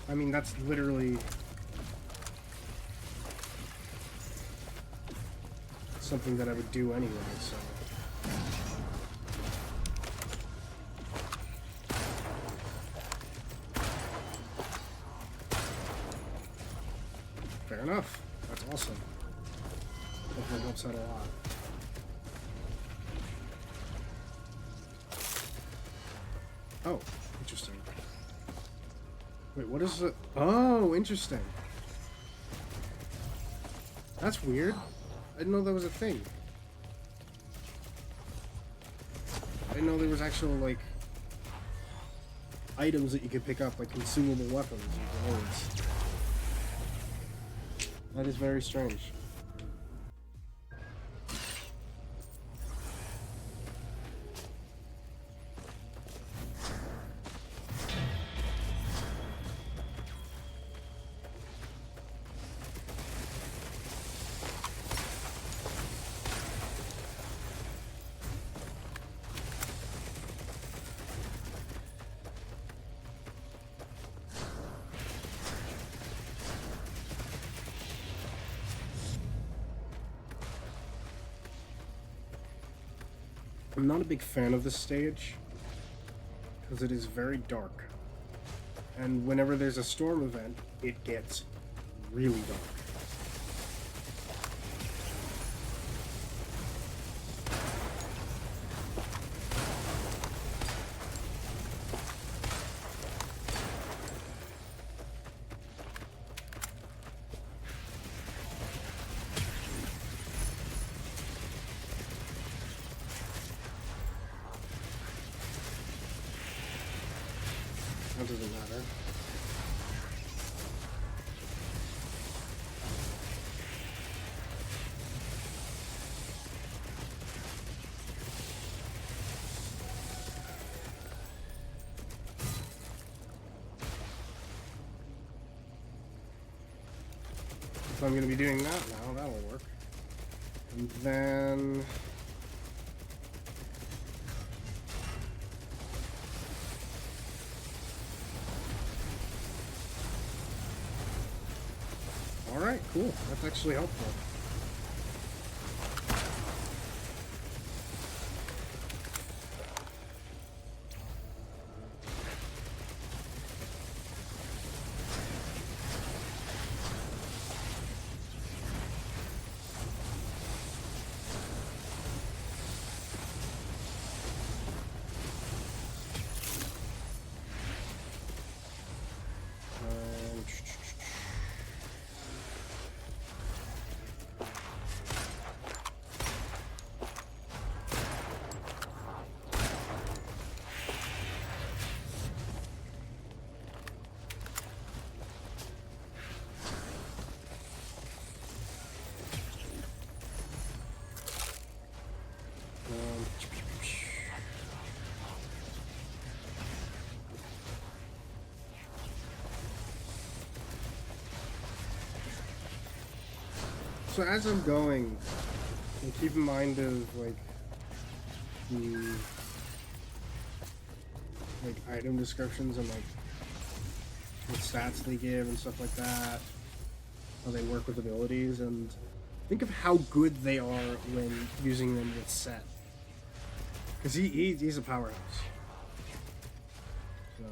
I mean, that's literally something that I would do anyway, so. Fair enough. That's awesome. Definitely helps out a lot. Oh, interesting. Wait, what is it? Oh, interesting. That's weird. I didn't know that was a thing. I didn't know there was actual, like, items that you could pick up, like consumable weapons and grenades. That is very strange. I'm not a big fan of this stage because it is very dark, and whenever there's a storm event, it gets really dark. That doesn't matter. If I'm going to be doing that now, that'll work. And then... Alright, cool. That's actually helpful. So as I'm going, keep in mind of like the item descriptions and like what stats they give and stuff like that, how they work with abilities, and think of how good they are when using them with Set, because he's a powerhouse. So, yeah.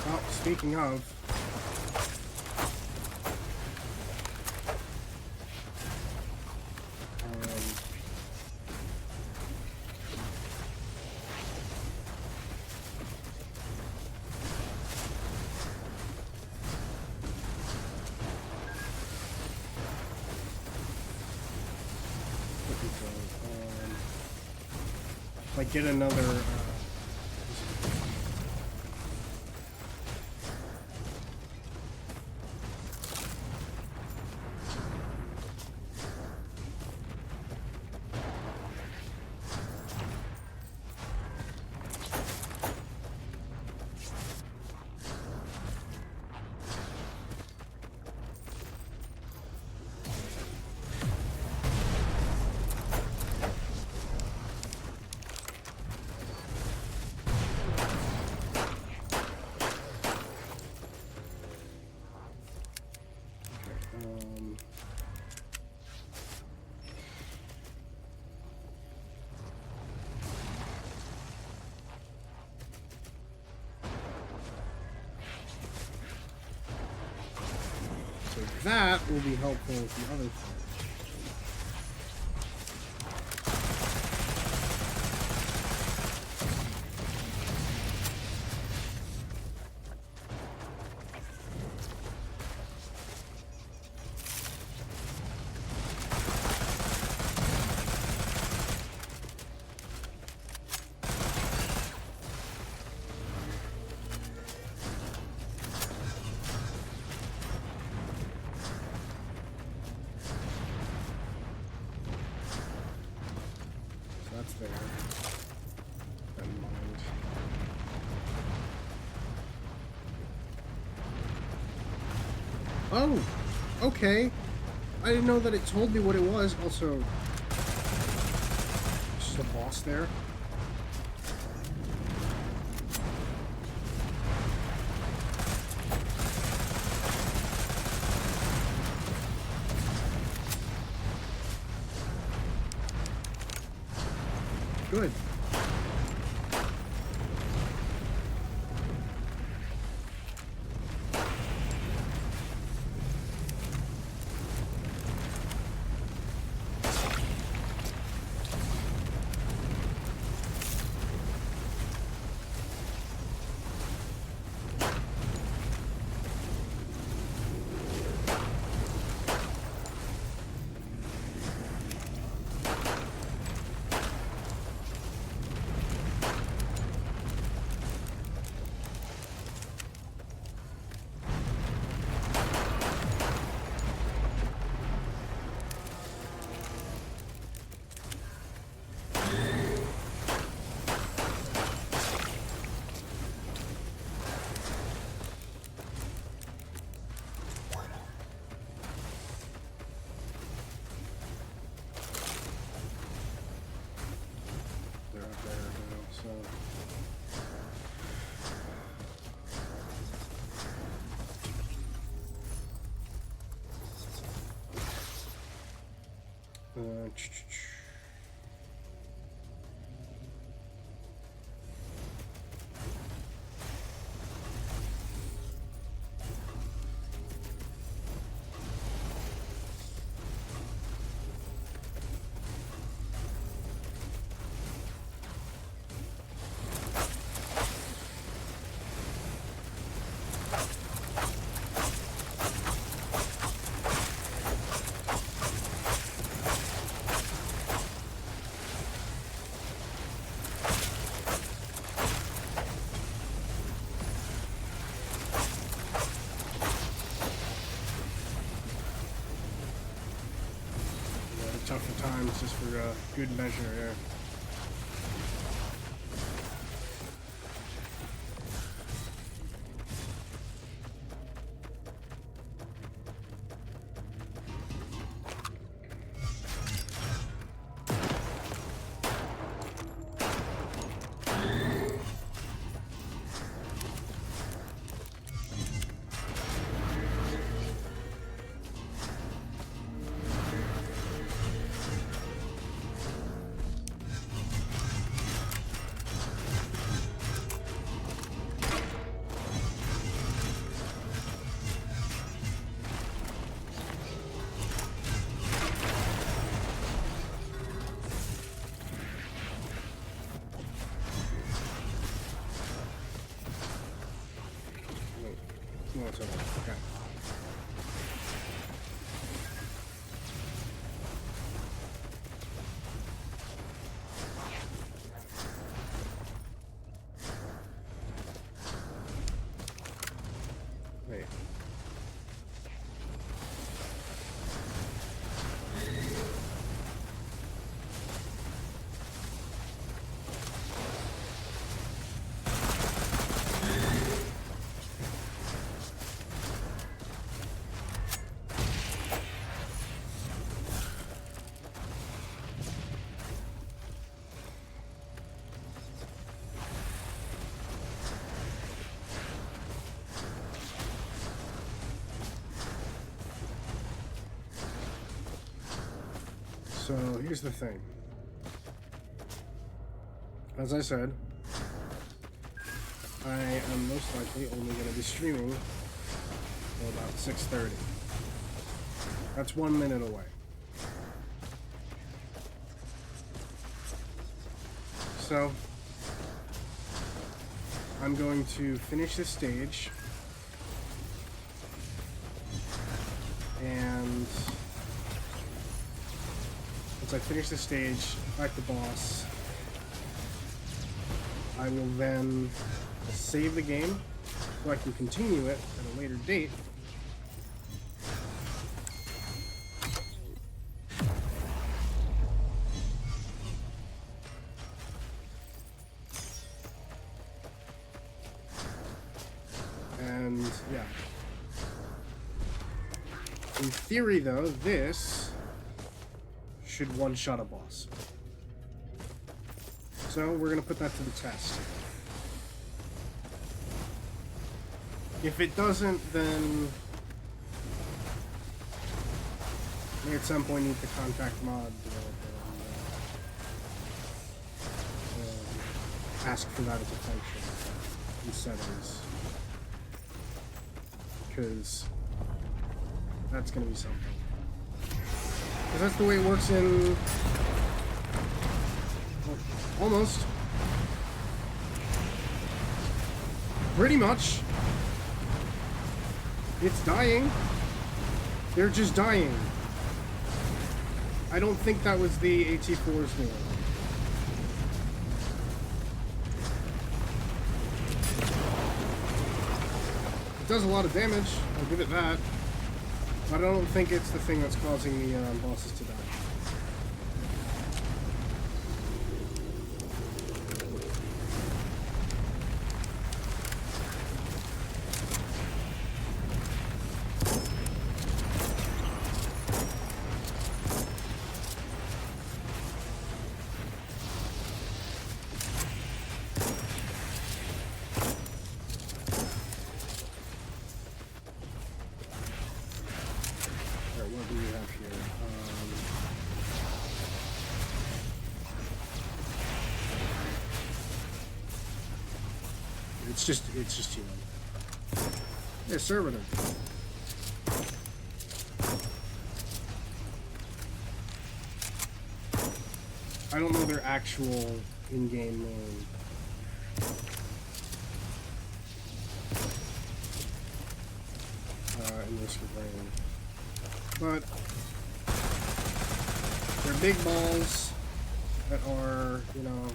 Well, speaking of, So, if I get another. So that will be helpful with the other thing. That's there. Never mind. Oh, okay. I didn't know that it told me what it was. Also, just a boss there. Good. They're up there now, so. Tougher times just for good measure here. No, it's over. Okay. So here's the thing. As I said, I am most likely only going to be streaming till about 6:30. That's 1 minute away. So I'm going to finish this stage, and once I finish the stage, fight the boss, I will then save the game so I can continue it at a later date. And yeah. In theory though, this should one-shot a boss. So we're gonna put that to the test. If it doesn't, then we at some point need to contact mod developer and ask for that as a function in settings. Because that's gonna be something. Because that's the way it works in... well, almost. Pretty much. It's dying. They're just dying. I don't think that was the AT4's doing. It does a lot of damage, I'll give it that. But I don't think it's the thing that's causing the bosses to die. What do we have here? It's just human. Yeah, servitor. I don't know their actual in-game name. In Risk of Rain. But they're big balls that are, you know,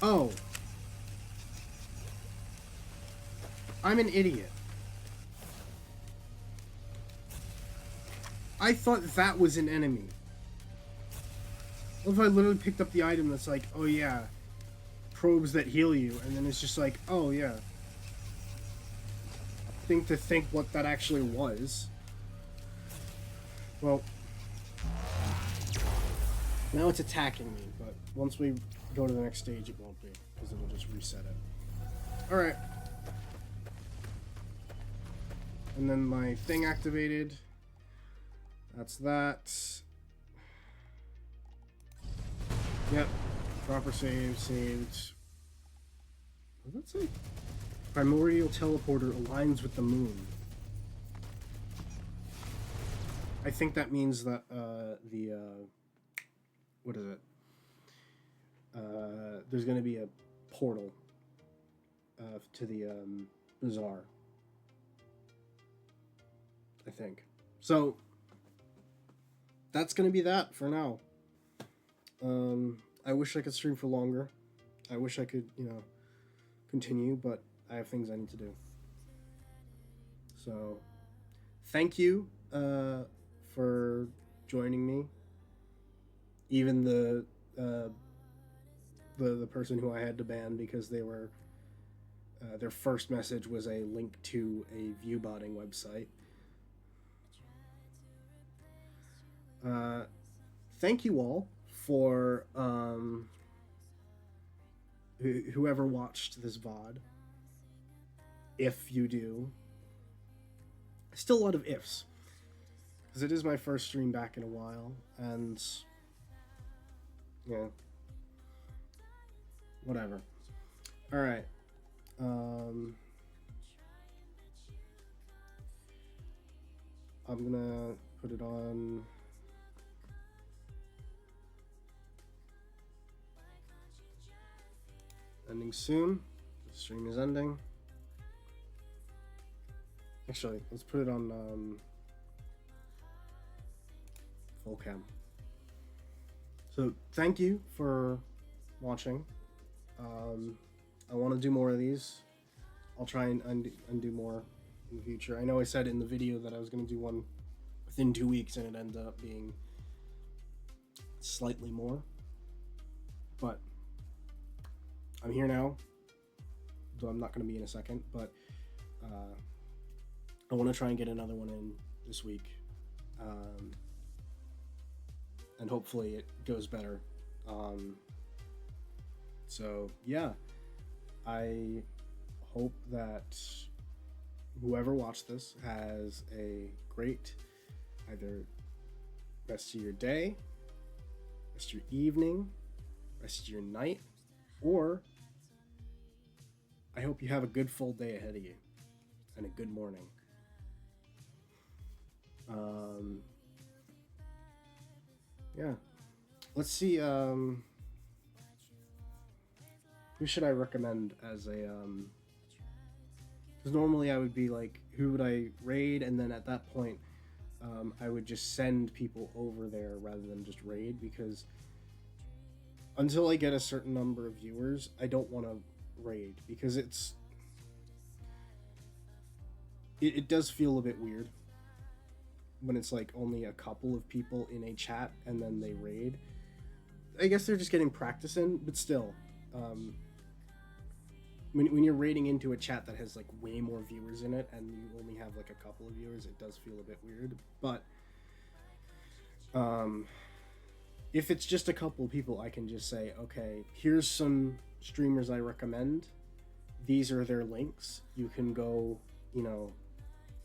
oh, I'm an idiot. I thought that was an enemy. What if I literally picked up the item that's like, oh yeah, probes that heal you, and then it's just like, oh yeah. Think what that actually was. Well, now it's attacking me, but once we go to the next stage it won't be, because it'll just reset it. Alright. And then my thing activated. That's that. Yep. Proper save, saved. What does that say? Primordial teleporter aligns with the moon. I think that means that what is it? There's gonna be a portal to the bazaar. I think. So that's gonna be that for now. I wish I could stream for longer. I wish I could, you know, continue, but I have things I need to do. So, thank you for joining me. Even the person who I had to ban because they were their first message was a link to a viewbotting website. Thank you all for whoever watched this VOD, if you do, still a lot of ifs, because it is my first stream back in a while, and yeah, whatever. All right. I'm gonna put it on. Ending soon. The stream is ending. Actually, let's put it on full cam. So thank you for watching. I want to do more of these. I'll try and do more in the future. I know I said in the video that I was going to do one within 2 weeks, and it ended up being slightly more. But I'm here now, though I'm not going to be in a second. But I want to try and get another one in this week, and hopefully it goes better. So yeah, I hope that whoever watched this has a great either rest of your day, rest of your evening, rest of your night, or I hope you have a good full day ahead of you and a good morning. Yeah, let's see. Who should I recommend as a because normally I would be like, who would I raid, and then at that point I would just send people over there rather than just raid, because until I get a certain number of viewers, I don't want to raid, because it does feel a bit weird when it's like only a couple of people in a chat and then they raid. I guess they're just getting practice in, but still, when you're raiding into a chat that has like way more viewers in it and you only have like a couple of viewers, it does feel a bit weird. But if it's just a couple of people, I can just say, okay, here's some streamers I recommend. These are their links. You can go,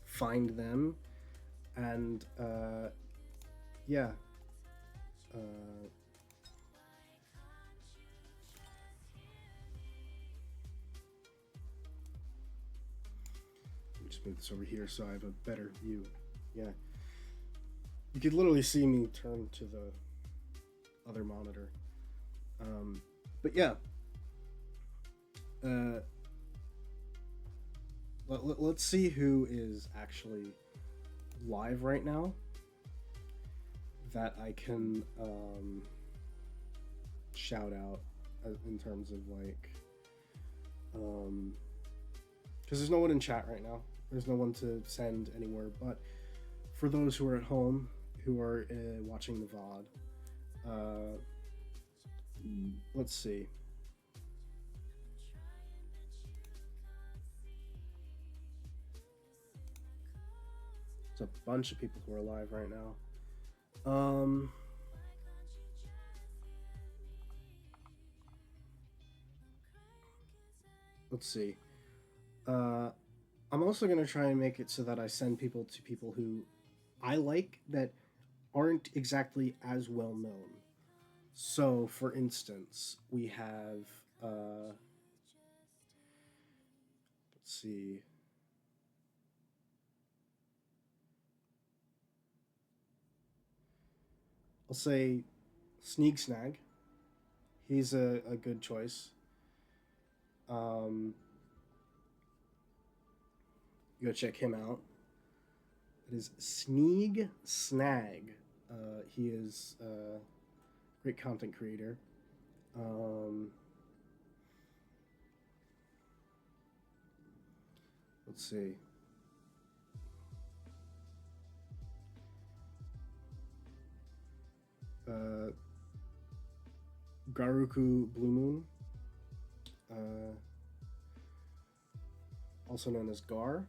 find them. And yeah. Just move this over here so I have a better view. Yeah, you could literally see me turn to the other monitor. But yeah, let's see who is actually live right now that I can shout out in terms of like, because there's no one in chat right now. There's no one to send anywhere, but for those who are at home, who are watching the VOD, let's see. There's a bunch of people who are live right now. Let's see. I'm also going to try and make it so that I send people to people who I like that aren't exactly as well known. So, for instance, we have, let's see. I'll say Sneak Snag. He's a good choice. You go check him out. It is Sneeg Snag. He is a great content creator. Let's see. Garuku Blue Moon, also known as Gar.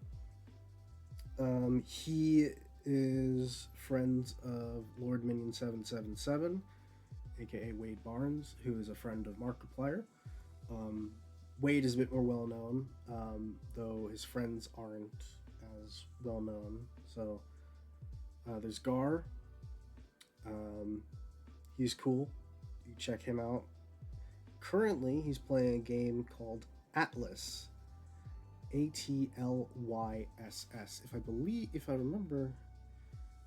He is friends of Lord Minion 777, aka Wade Barnes, who is a friend of Markiplier. Wade is a bit more well known, though his friends aren't as well known. So there's Gar. He's cool. You check him out. Currently, he's playing a game called Atlas. Atlyss. If I remember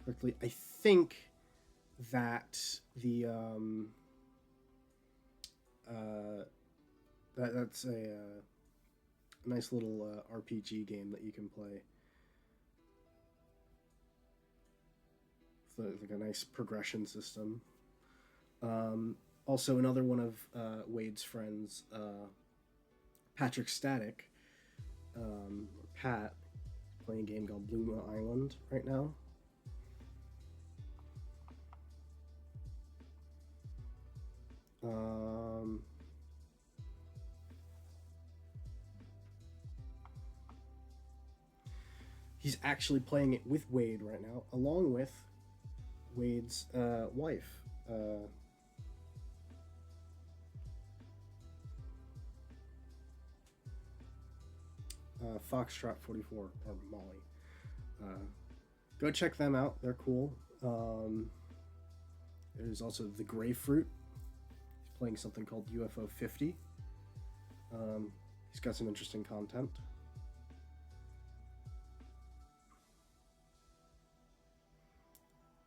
correctly, I think that that's a nice little RPG game that you can play. It's like a nice progression system. Also, another one of Wade's friends, Patrick Static, Pat, playing a game called Bloom Island right now. He's actually playing it with Wade right now, along with Wade's wife. Foxtrot 44, or Molly. Go check them out. They're cool. There's also the Grapefruit. He's playing something called UFO 50. He's got some interesting content.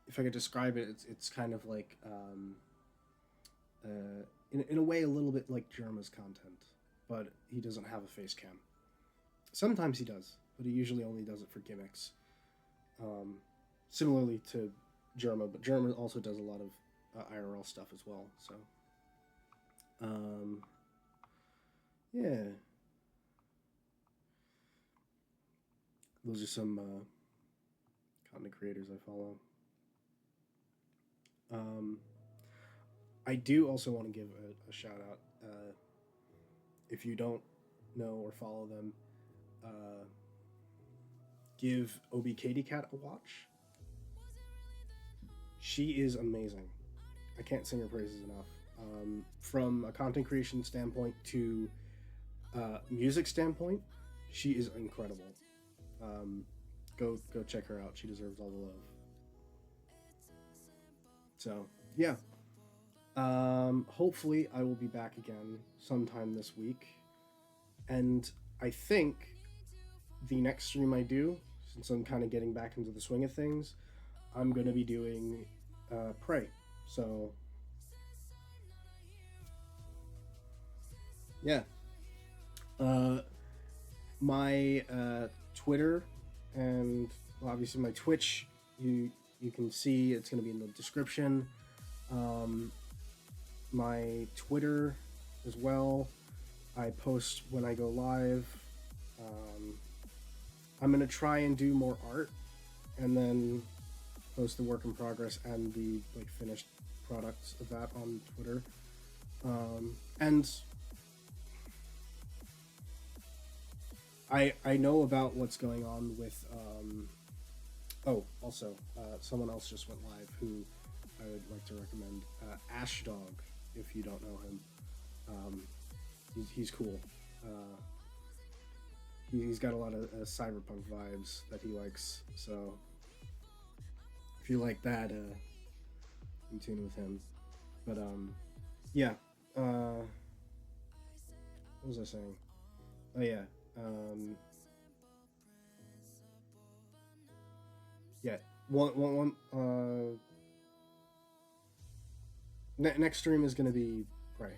If I could describe it, it's kind of like, in a way, a little bit like Germa's content, but he doesn't have a face cam. Sometimes he does, but he usually only does it for gimmicks. Similarly to Germa, but Germa also does a lot of IRL stuff as well. So, yeah, those are some content creators I follow. I do also want to give a shout out. If you don't know or follow them, give Obi Katie Cat a watch. She is amazing. I can't sing her praises enough. From a content creation standpoint to music standpoint, she is incredible. Go check her out. She deserves all the love. So yeah. Hopefully I will be back again sometime this week. And I think the next stream I do, since I'm kind of getting back into the swing of things, I'm going to be doing Prey. So, yeah. My Twitter and obviously my Twitch, you can see it's going to be in the description. My Twitter as well. I post when I go live. I'm going to try and do more art and then post the work in progress and the finished products of that on Twitter. And I know about what's going on with also someone else just went live who I would like to recommend, Ashdog, if you don't know him. He's cool. He's got a lot of cyberpunk vibes that he likes, so if you like that, in tune with him. But yeah. What was I saying? Oh yeah. Yeah. Next stream is gonna be Prey.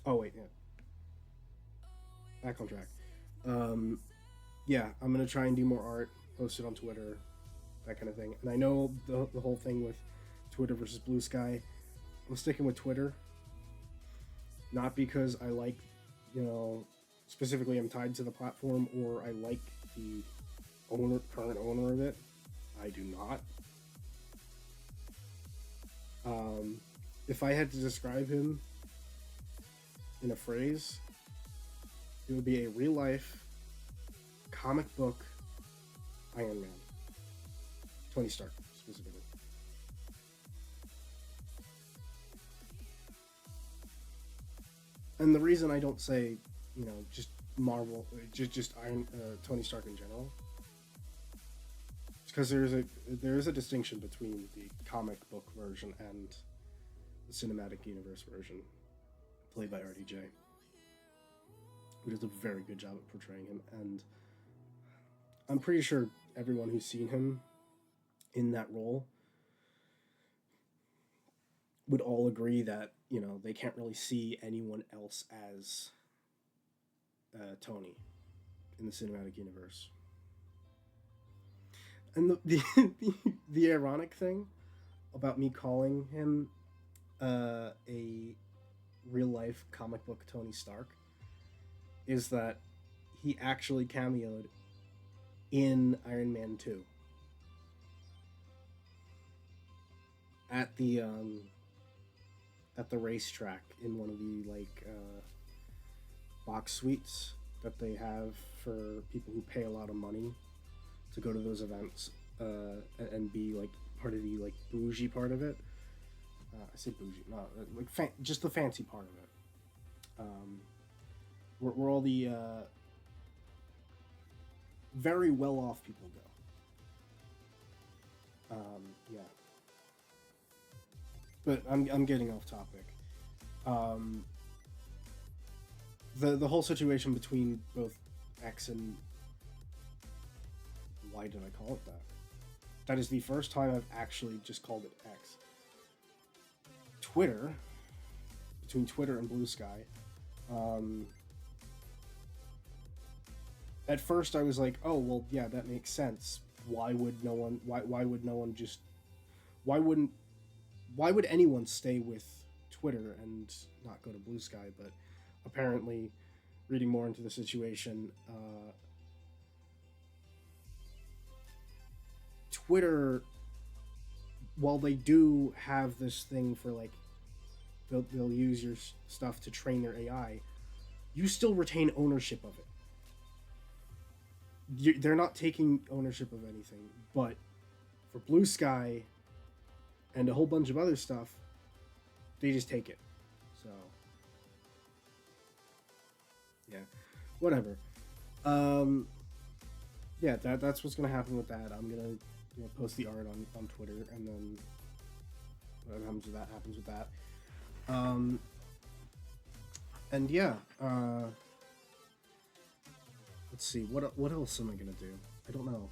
Oh wait, yeah. Back on track. Yeah, I'm gonna try and do more art, post it on Twitter, that kind of thing. And I know the whole thing with Twitter versus Blue Sky. I'm sticking with Twitter, not because I like, specifically I'm tied to the platform or I like the current owner of it. I do not. If I had to describe him in a phrase, it would be a real life comic book Iron Man. Tony Stark, specifically. And the reason I don't say, just Marvel, just Iron Tony Stark in general, is because there is a distinction between the comic book version and the cinematic universe version, played by RDJ, who does a very good job at portraying him. And I'm pretty sure everyone who's seen him in that role would all agree that they can't really see anyone else as Tony in the cinematic universe. And the ironic thing about me calling him a real life comic book Tony Stark is that he actually cameoed in Iron Man 2 at the racetrack in one of the box suites that they have for people who pay a lot of money to go to those events and be part of the bougie part of it. I say bougie, not just the fancy part of it. Where all the very well off people go. Yeah. But I'm getting off topic. The whole situation between both X and why did I call it that? That is the first time I've actually just called it X. Between Twitter and Blue Sky. At first I was like, oh well, yeah, that makes sense. Why would anyone stay with Twitter and not go to Blue Sky? But apparently, reading more into the situation, Twitter, while they do have this thing for they'll use your stuff to train their AI, you still retain ownership of it. They're not taking ownership of anything, but for Blue Sky and a whole bunch of other stuff, they just take it. So, yeah, whatever. Yeah, that's what's gonna happen with that. I'm gonna post the art on Twitter, and then whatever happens with that. And yeah, let's see, what else am I gonna do? I don't know.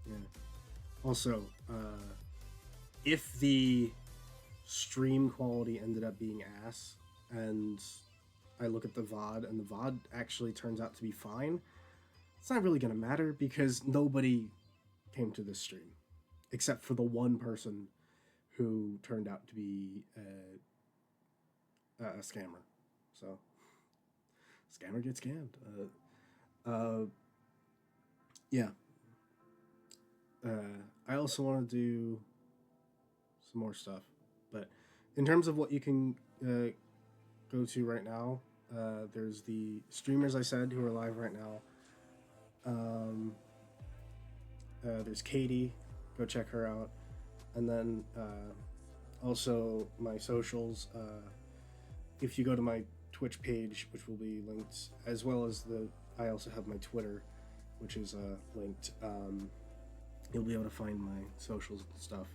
Yeah. Also, if the stream quality ended up being ass, and I look at the VOD, and the VOD actually turns out to be fine, it's not really gonna matter because nobody came to this stream, except for the one person who turned out to be a scammer. So, scammer gets scammed. Yeah. I also want to do some more stuff, but in terms of what you can go to right now, there's the streamers I said who are live right now. There's Katie, go check her out, and then also my socials. If you go to my Twitch page, which will be linked, as well as I also have my Twitter, which is linked. You'll be able to find my socials and stuff.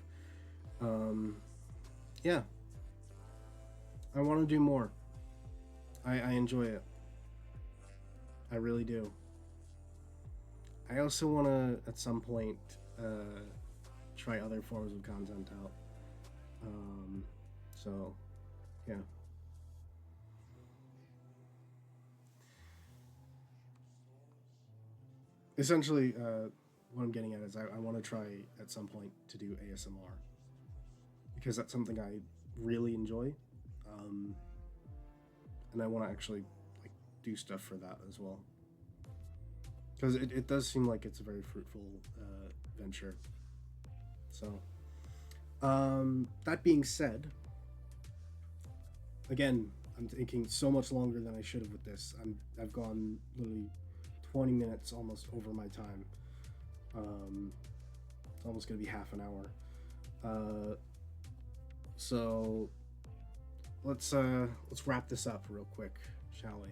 Yeah. I want to do more. I enjoy it. I really do. I also want to, at some point, try other forms of content out. So, yeah. Essentially, what I'm getting at is I want to try at some point to do ASMR, because that's something I really enjoy, and I want to actually do stuff for that as well, because it does seem like it's a very fruitful venture. So, that being said, again, I'm taking so much longer than I should have with this. I've gone literally 20 minutes almost over my time. It's almost gonna be half an hour. So let's wrap this up real quick, shall we?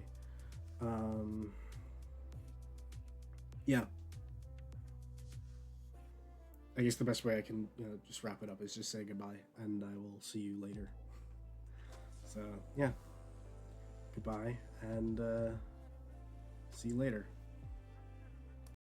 Yeah. I guess the best way I can just wrap it up is just say goodbye, and I will see you later. So yeah, goodbye, and see you later.